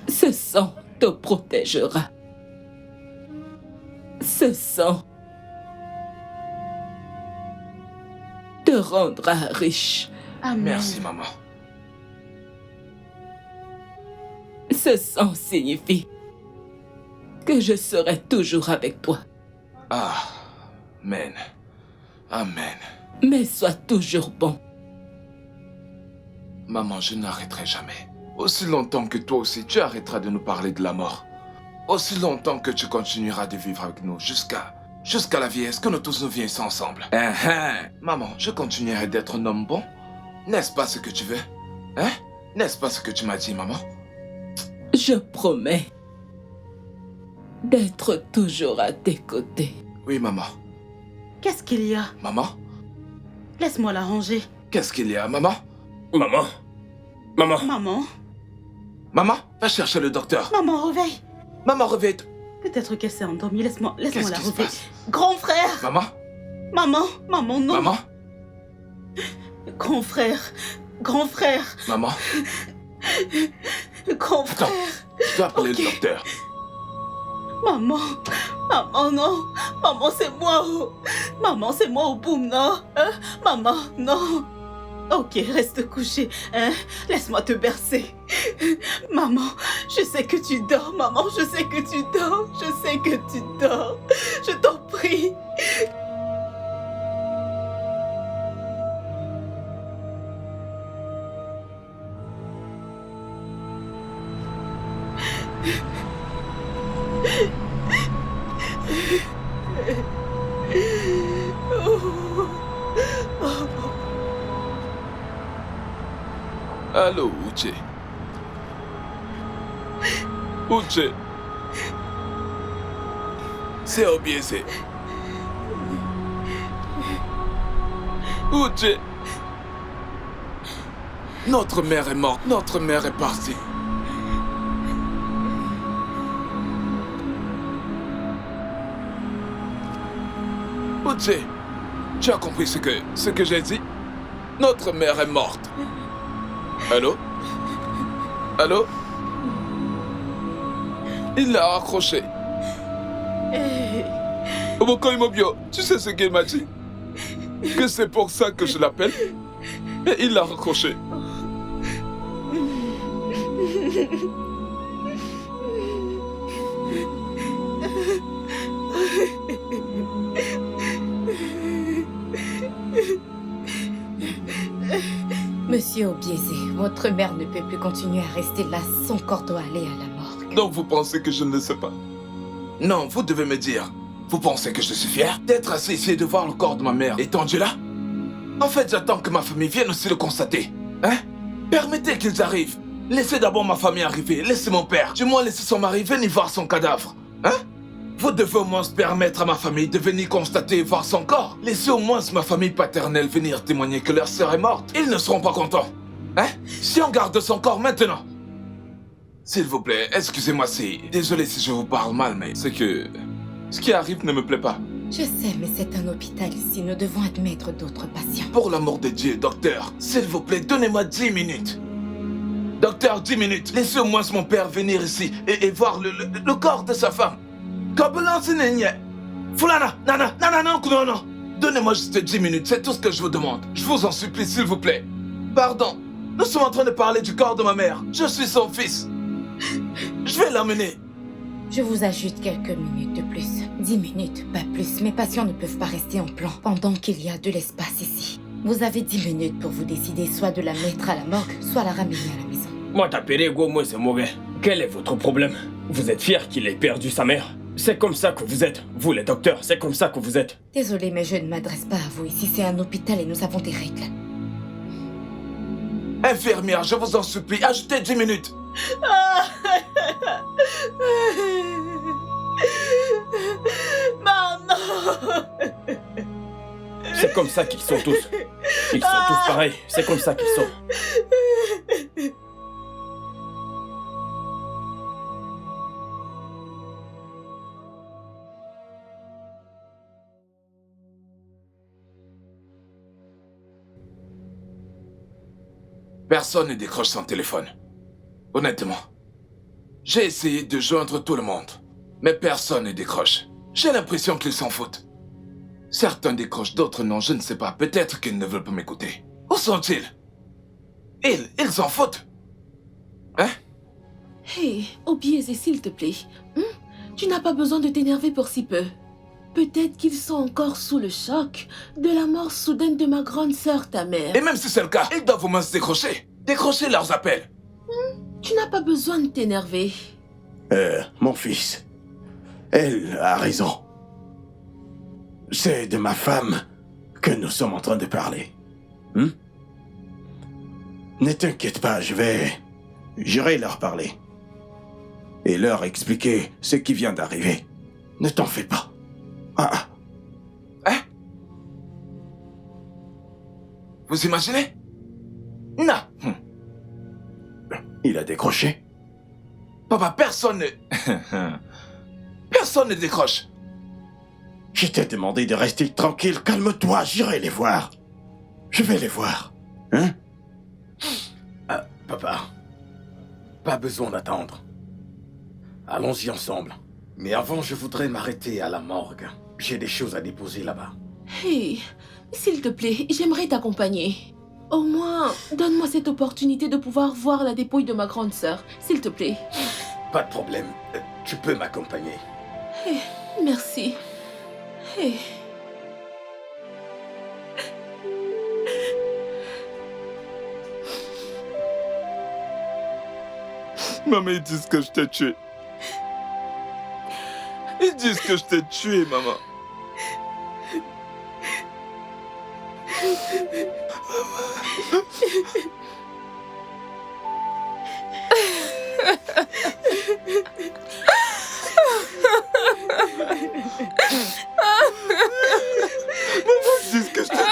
Ce sang te protégera. Ce sang te rendra riche. Amen. Merci, maman. Ce sang signifie que je serai toujours avec toi. Amen. Amen. Mais sois toujours bon. Maman, je n'arrêterai jamais. Aussi longtemps que toi aussi, tu arrêteras de nous parler de la mort. Aussi longtemps que tu continueras de vivre avec nous jusqu'à la vieillesse, que nous tous nous vieillissons ensemble. Maman, je continuerai d'être un homme bon. N'est-ce pas ce que tu veux? Hein? N'est-ce pas ce que tu m'as dit, maman? Je promets d'être toujours à tes côtés. Oui, maman. Qu'est-ce qu'il y a? Maman? Laisse-moi la ranger. Qu'est-ce qu'il y a, maman? Maman? Maman? Maman? Maman, va chercher le docteur. Maman, réveille. Maman, réveille. Peut-être qu'elle s'est endormie. Laisse-moi la Qu'est-ce qui se réveiller. passe? Grand frère! Maman? Maman, non. Maman? Grand frère. Maman? Grand frère. Attends, je dois appeler le docteur. Maman, non. Maman, c'est moi. Maman, c'est moi au boum, non. Maman, non. Ok, reste couché. Laisse-moi te bercer. Maman, je sais que tu dors. Maman, je sais que tu dors. Je t'en prie. Allô, Uche. Uche. C'est Obiese. Uche. Notre mère est morte. Notre mère est partie. Uche, tu as compris ce que j'ai dit? Notre mère est morte. Allô? Allô? Il l'a accroché. Oboko Imobio, tu sais ce qu'il m'a dit? Que c'est pour ça que je l'appelle? Et il l'a raccroché. Monsieur Obiese, votre mère ne peut plus continuer à rester là. Son corps doit aller à la morgue. Donc vous pensez que je ne le sais pas? Non, vous devez me dire. Vous pensez que je suis fier d'être assis ici et de voir le corps de ma mère étendu là? En fait, j'attends que ma famille vienne aussi le constater. Hein? Permettez qu'ils arrivent. Laissez d'abord ma famille arriver. Laissez mon père. Du moins, laissez son mari venir voir son cadavre. Hein? Vous devez au moins permettre à ma famille de venir constater et voir son corps. Laissez au moins ma famille paternelle venir témoigner que leur sœur est morte. Ils ne seront pas contents. Hein? Si on garde son corps maintenant. S'il vous plaît, excusez-moi si... Désolé si je vous parle mal, mais c'est que... Ce qui arrive ne me plaît pas. Je sais, mais c'est un hôpital ici. Nous devons admettre d'autres patients. Pour l'amour de Dieu, docteur, s'il vous plaît, donnez-moi 10 minutes. Docteur, 10 minutes. Laissez au moins mon père venir ici et voir le corps de sa femme. Fulana, non. Donnez-moi juste 10 minutes, c'est tout ce que je vous demande. Je vous en supplie, s'il vous plaît. Pardon, nous sommes en train de parler du corps de ma mère. Je suis son fils. Je vais l'emmener. Je vous ajoute quelques minutes de plus. 10 minutes, pas plus. Mes patients ne peuvent pas rester en plan pendant qu'il y a de l'espace ici. Vous avez 10 minutes pour vous décider soit de la mettre à la morgue, soit la ramener à la maison. Moi, t'appelez Gomo, c'est mauvais. Quel est votre problème? Vous êtes fier qu'il ait perdu sa mère? C'est comme ça que vous êtes. Vous, les docteurs, c'est comme ça que vous êtes. Désolée, mais je ne m'adresse pas à vous. Ici, c'est un hôpital et nous avons des règles. Infirmière, je vous en supplie, ajoutez 10 minutes. Maman. C'est comme ça qu'ils sont tous. Ils sont tous pareils. C'est comme ça qu'ils sont. Personne ne décroche son téléphone. Honnêtement. J'ai essayé de joindre tout le monde, mais personne ne décroche. J'ai l'impression qu'ils s'en foutent. Certains décrochent, d'autres non, je ne sais pas. Peut-être qu'ils ne veulent pas m'écouter. Où sont-ils? Ils s'en foutent. Hein? Hé, Obieze, s'il te plaît. Tu n'as pas besoin de t'énerver pour si peu. Peut-être qu'ils sont encore sous le choc de la mort soudaine de ma grande sœur, ta mère. Et même si c'est le cas, ils doivent au moins se décrocher. Décrocher leurs appels. Tu n'as pas besoin de t'énerver. Mon fils, elle a raison. C'est de ma femme que nous sommes en train de parler. Ne t'inquiète pas, j'irai leur parler. Et leur expliquer ce qui vient d'arriver. Ne t'en fais pas. Hein? Vous imaginez? Non. Il a décroché. Papa, personne ne... Personne ne décroche. Je t'ai demandé de rester tranquille. Calme-toi, j'irai les voir. Je vais les voir. Hein? Papa, pas besoin d'attendre. Allons-y ensemble. Mais avant, je voudrais m'arrêter à la morgue. J'ai des choses à déposer là-bas. Hé, s'il te plaît, j'aimerais t'accompagner. Au moins, donne-moi cette opportunité de pouvoir voir la dépouille de ma grande sœur, s'il te plaît. Pas de problème. Tu peux m'accompagner. Hé, merci. Hé. Maman, ils disent que je t'ai tué. Ils disent que je t'ai tué, maman. Maman, ils disent que je t'ai tué.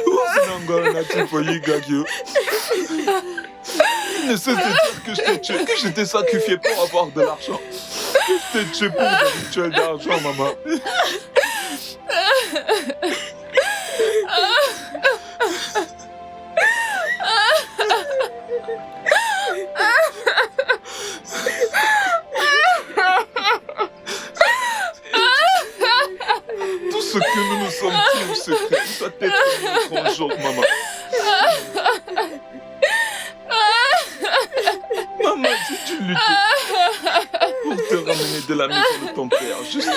What's not gonna happen for you, Gagio? Il ne cesse de dire que je t'ai tué, que je t'ai sacrifié pour avoir de l'argent. Que je t'ai tué pour des rituels d'argent, maman. Tout ce que nous nous sommes dit au secret doit être notre jour, maman. Maman, si tu luttais pour te ramener de la maison de ton père, juste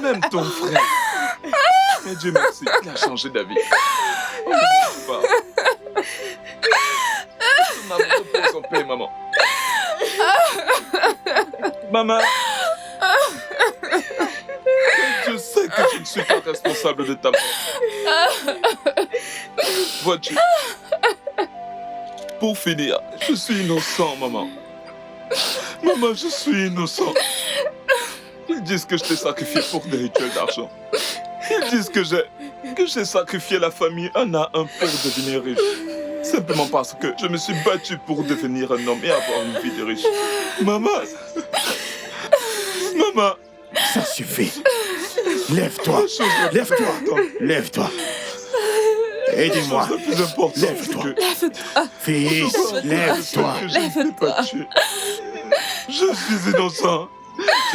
même ton frère. Mais Dieu merci, il a changé d'avis. Oh, non, pas. Maman, repose en paix, maman. Maman. Je sais que je ne suis pas responsable de ta mort. Vois-tu? Pour finir, je suis innocent, maman. Maman, je suis innocent. Ils disent que je t'ai sacrifié pour des rituels d'argent. Ils disent que j'ai sacrifié la famille un à un pour devenir riche. Simplement parce que je me suis battu pour devenir un homme et avoir une vie de riche. Maman. Maman. Ça suffit. Lève-toi. Lève-toi. Lève-toi. Aidez-moi. Lève-toi. Fils, lève-toi. Lève-toi. Je suis innocent.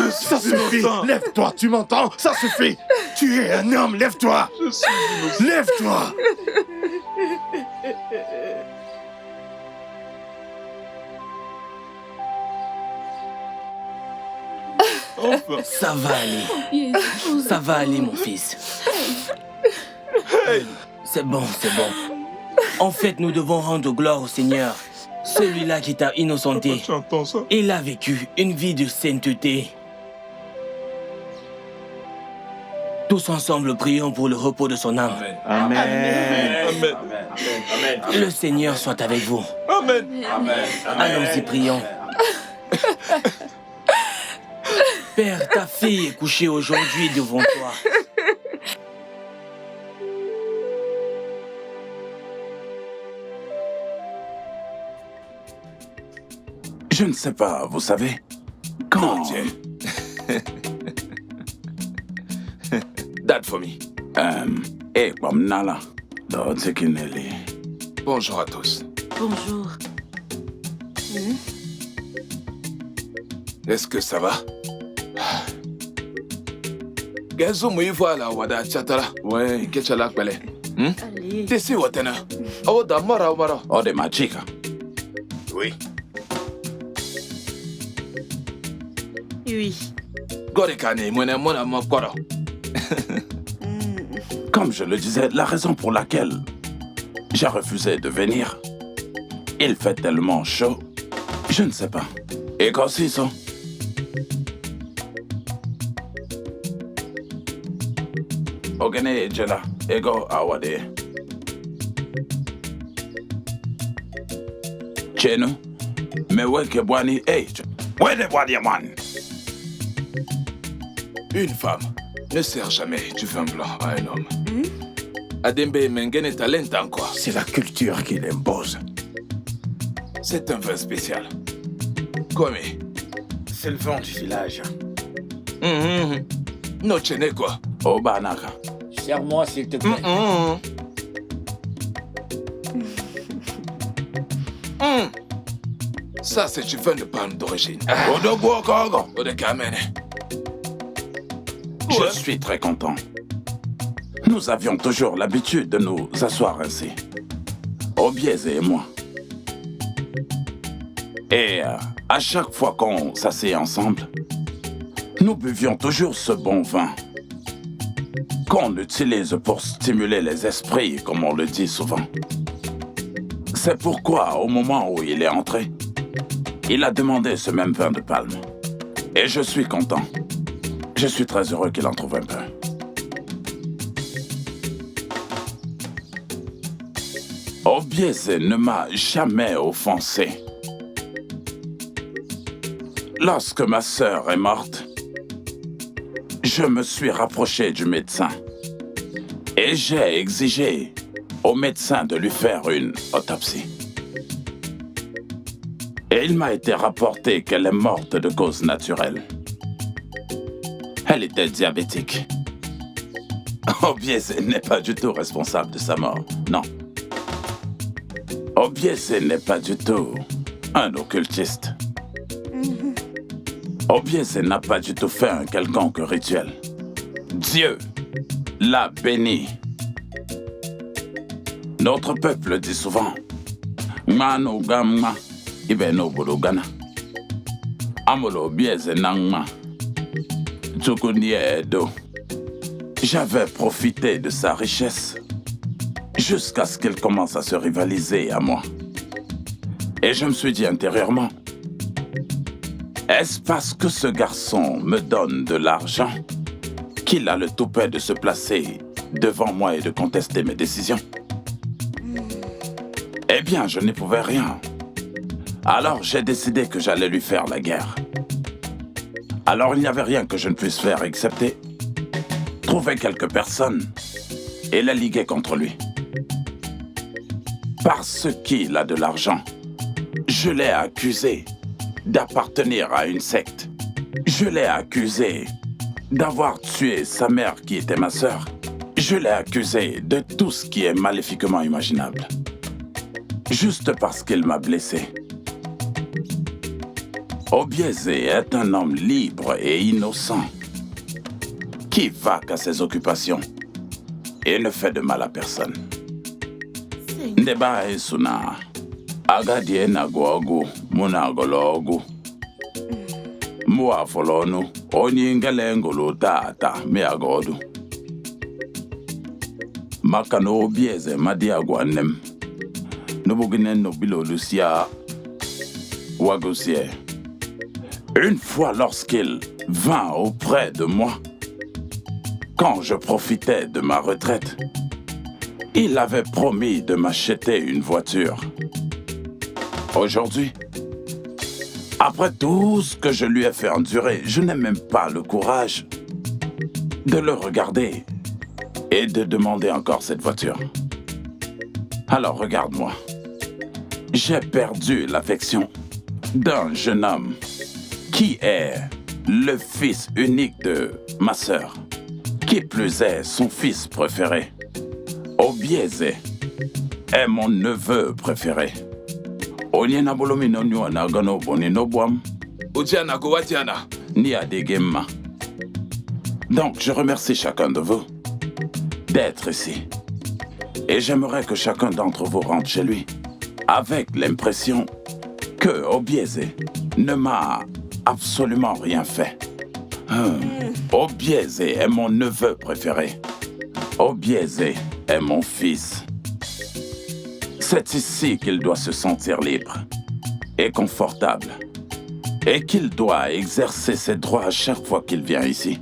Ça suffit. Lève-toi, tu m'entends? Ça suffit. Tu es un homme, lève-toi. Je suis innocent. Lève-toi. Enfin. Ça va aller. Ça va aller, mon fils. Hey. C'est bon, c'est bon. En fait, nous devons rendre gloire au Seigneur. Celui-là qui t'a innocenté. Tu entends ça? Il a vécu une vie de sainteté. Tous ensemble, prions pour le repos de son âme. Amen. Amen. Le Seigneur soit avec vous. Amen. Allons-y, prions. Père, ta fille est couchée aujourd'hui devant toi. Je ne sais pas, vous savez, quand... Dad for me. Bonjour à tous. Bonjour. Est-ce que ça va? Gazo muivo ala wada chatala. Ouais, ketchala kwele. Allez. Tesi watena. Oh da mara mara. Oh, de ma chica. Oui. Oui. Gorikane, mona mona mokoro. Comme je le disais, la raison pour laquelle j'ai refusé de venir, il fait tellement chaud, je ne sais pas. Et quand c'est ça? Ogene Jela, Ego Awade. Chenu, me weke boani, hey, wede boani man. Une femme ne sert jamais du vin blanc à un homme. Adembe Mengene talent encore. C'est la culture qui l'impose. C'est un vin spécial. Comme C'est le vent du village. No chene quoi. Obanaka. Serre-moi, s'il te plaît. Ça, c'est du vin de palme d'origine. Odogo Kogo. Odekamene. Je suis très content. Nous avions toujours l'habitude de nous asseoir ainsi. Obieze et moi. Et à chaque fois qu'on s'asseyait ensemble, nous buvions toujours ce bon vin qu'on utilise pour stimuler les esprits, comme on le dit souvent. C'est pourquoi, au moment où il est entré, il a demandé ce même vin de palme. Et je suis content. Je suis très heureux qu'il en trouve un peu. Obieze ne m'a jamais offensé. Lorsque ma sœur est morte, je me suis rapproché du médecin et j'ai exigé au médecin de lui faire une autopsie. Et il m'a été rapporté qu'elle est morte de cause naturelle. Elle était diabétique. Obieze n'est pas du tout responsable de sa mort, non. Obieze n'est pas du tout un occultiste. Obieze n'a pas du tout fait un quelconque rituel. Dieu l'a béni. Notre peuple dit souvent Mano gamma ibeno bologana. Amolo Obieze nangma. Tsukuni edo. J'avais profité de sa richesse jusqu'à ce qu'il commence à se rivaliser à moi. Et je me suis dit intérieurement, est-ce parce que ce garçon me donne de l'argent qu'il a le toupet de se placer devant moi et de contester mes décisions? Eh bien, je n'y pouvais rien. Alors j'ai décidé que j'allais lui faire la guerre. Alors il n'y avait rien que je ne puisse faire excepté trouver quelques personnes et les liguer contre lui. Parce qu'il a de l'argent, je l'ai accusé d'appartenir à une secte. Je l'ai accusé d'avoir tué sa mère qui était ma sœur. Je l'ai accusé de tout ce qui est maléfiquement imaginable. Juste parce qu'il m'a blessé. Obieze est un homme libre et innocent qui va qu'à ses occupations et ne fait de mal à personne. Ndeba esuna agadie na gogu muna gologu mua folonu oni ngelengolo tata me agodu makano Obieze madia gwanem nobugine nobilo lucia wagosie. Une fois lorsqu'il vint auprès de moi, quand je profitais de ma retraite, il avait promis de m'acheter une voiture. Aujourd'hui, après tout ce que je lui ai fait endurer, je n'ai même pas le courage de le regarder et de demander encore cette voiture. Alors regarde-moi. J'ai perdu l'affection d'un jeune homme qui est le fils unique de ma sœur. Qui plus est, son fils préféré. Obieze est mon neveu préféré. Onyena bolomino nyona gano bonino boam. Odiana Gowatiana. Ni adegema. Donc, je remercie chacun de vous d'être ici. Et j'aimerais que chacun d'entre vous rentre chez lui avec l'impression que Obieze ne m'a absolument rien fait. Obieze est mon neveu préféré. Obieze est mon fils. C'est ici qu'il doit se sentir libre et confortable. Et qu'il doit exercer ses droits à chaque fois qu'il vient ici.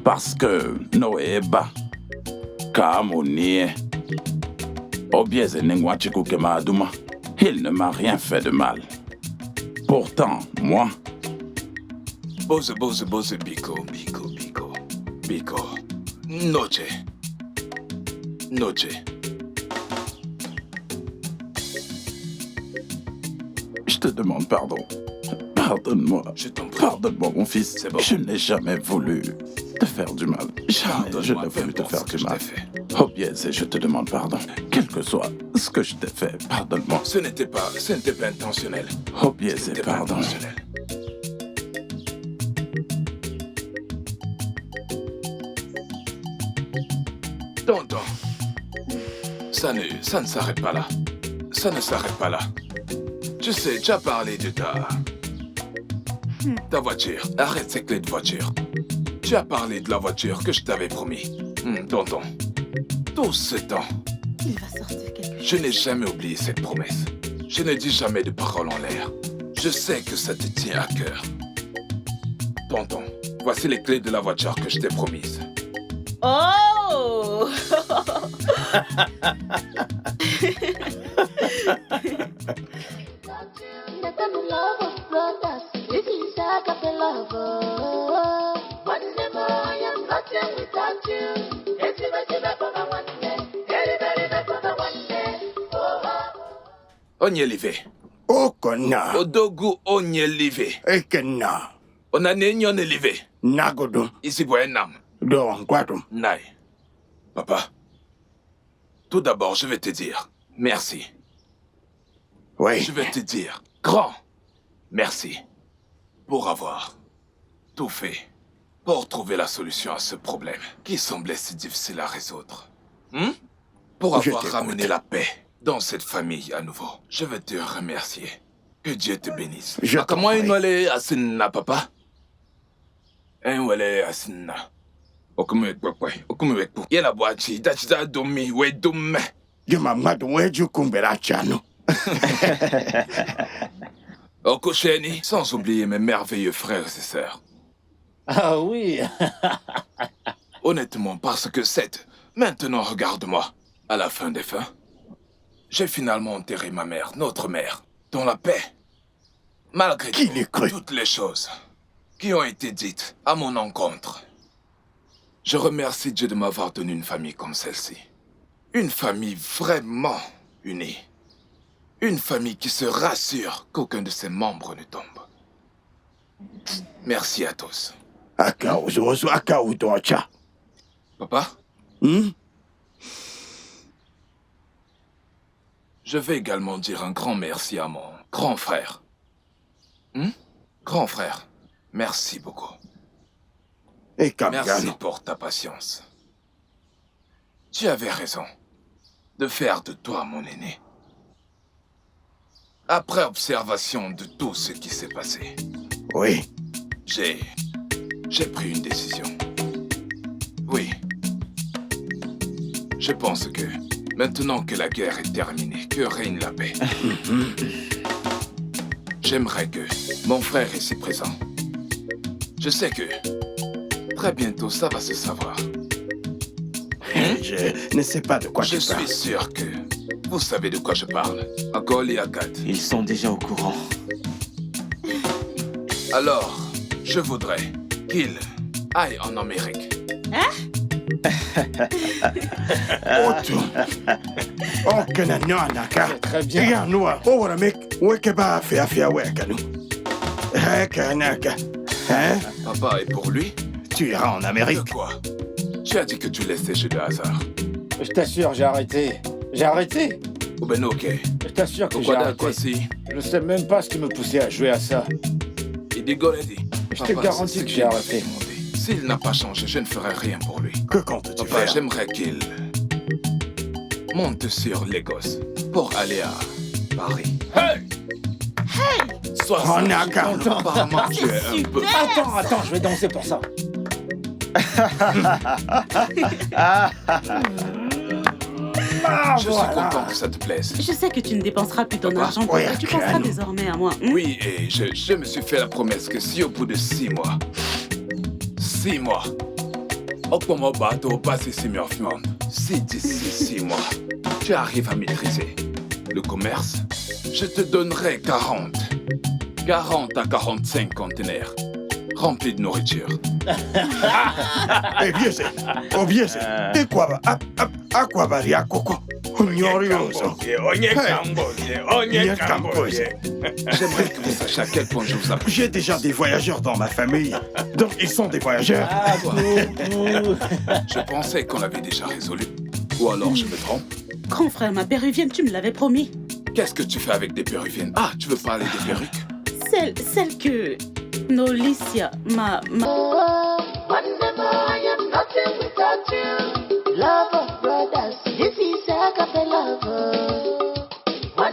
Parce que Noéba, Kamonie, Obieze Nengwachiku Kemaduma, il ne m'a rien fait de mal. Pourtant, moi... Bose, Biko. Noche. Je te demande pardon. Pardonne-moi. Pardonne-moi, mon fils. C'est bon. Je n'ai jamais voulu te faire du mal. Jamais je n'ai voulu te faire du mal. Obieze, je te demande pardon. Quel que soit ce que je t'ai fait, pardonne-moi. Ce n'était pas intentionnel. Obieze, pardon. Tonton, ça ne s'arrête pas là. Ça ne s'arrête pas là. Tu sais, tu as parlé de ta voiture. Arrête ces clés de voiture. Tu as parlé de la voiture que je t'avais promis. Tonton, tout ce temps, Il va sortir quelque chose. je n'ai jamais oublié cette promesse. Je ne dis jamais de paroles en l'air. Je sais que ça te tient à cœur. Tonton, voici les clés de la voiture que je t'ai promise. Oh! Onyelive. Okona. Odogu Onyelive. Ekena. Onanenyon Elive. Nagodo. Ici Boenam. Do Guadum. Nai. Papa, tout d'abord, je vais te dire merci. Oui. Je vais te dire grand merci pour avoir tout fait pour trouver la solution à ce problème qui semblait si difficile à résoudre. Pour Je avoir t'écoute. ramené la paix dans cette famille à nouveau. Je veux te remercier. Que Dieu te bénisse. Je t'en Comment prie. il allait à Sinna, papa? Allait à Sinna. Okumwekwe. Yela boachi, dachida domi, we dumme. Juma madu weju kumbera chano. Okosheni, sans oublier mes merveilleux frères et sœurs. Ah oui. Honnêtement, parce que maintenant regarde-moi, à la fin des fins, j'ai finalement enterré ma mère, notre mère, dans la paix. Malgré toutes les choses qui ont été dites à mon encontre. Je remercie Dieu de m'avoir donné une famille comme celle-ci. Une famille vraiment unie. Une famille qui se rassure qu'aucun de ses membres ne tombe. Merci à tous. Papa? Je vais également dire un grand merci à mon grand frère. Grand frère, merci beaucoup. Merci pour ta patience. Tu avais raison de faire de toi mon aîné. Après observation de tout ce qui s'est passé. Oui. J'ai pris une décision. Oui. Je pense que maintenant que la guerre est terminée, que règne la paix, j'aimerais que mon frère ici présent, je sais que très bientôt ça va se savoir, Je ne sais pas de quoi tu parles. Je suis sûr que vous savez de quoi je parle. Akol et Akat. Ils sont déjà au courant. Alors, je voudrais qu'il aille en Amérique. Très bien. Regarde-nous. Papa, et pour lui? Tu iras en Amérique. De quoi? Tu as dit que tu laissais chez le hasard. Je t'assure, j'ai arrêté. J'ai arrêté. Oh ben ok. Je t'assure que j'ai arrêté. Je sais même pas ce qui me poussait à jouer à ça. Il dit Goredi. Je te garantis que j'ai arrêté. S'il n'a pas changé, je ne ferai rien pour lui. Que comptes-tu faire? faire? J'aimerais qu'il monte sur Lagos pour aller à Paris. Hey! Hey! Sois apparemment tu es un peu... Attends, je vais danser pour ça. Je suis content que ça te plaise. Je sais que tu ne dépenseras plus ton argent pour ça. Tu penseras désormais à moi. Oui, et je me suis fait la promesse que si au bout de 6 mois, Okpomo bateau passe ici, si d'ici 6 mois, tu arrives à maîtriser le commerce, je te donnerai 40 à 45 conteneurs remplis de nourriture. Eh bien, c'est... De quoi va? À quoi va rien, Coco? J'aimerais que vous sachiez à quel point je vous apprécie. J'ai déjà des voyageurs dans ma famille, donc ils sont des voyageurs. Je pensais qu'on l'avait déjà résolu. Ou alors je me trompe? Grand frère, ma péruvienne, tu me l'avais promis. Qu'est-ce que tu fais avec des péruviennes? Ah, tu veux parler des perruques? Celle que Nolicia m'a...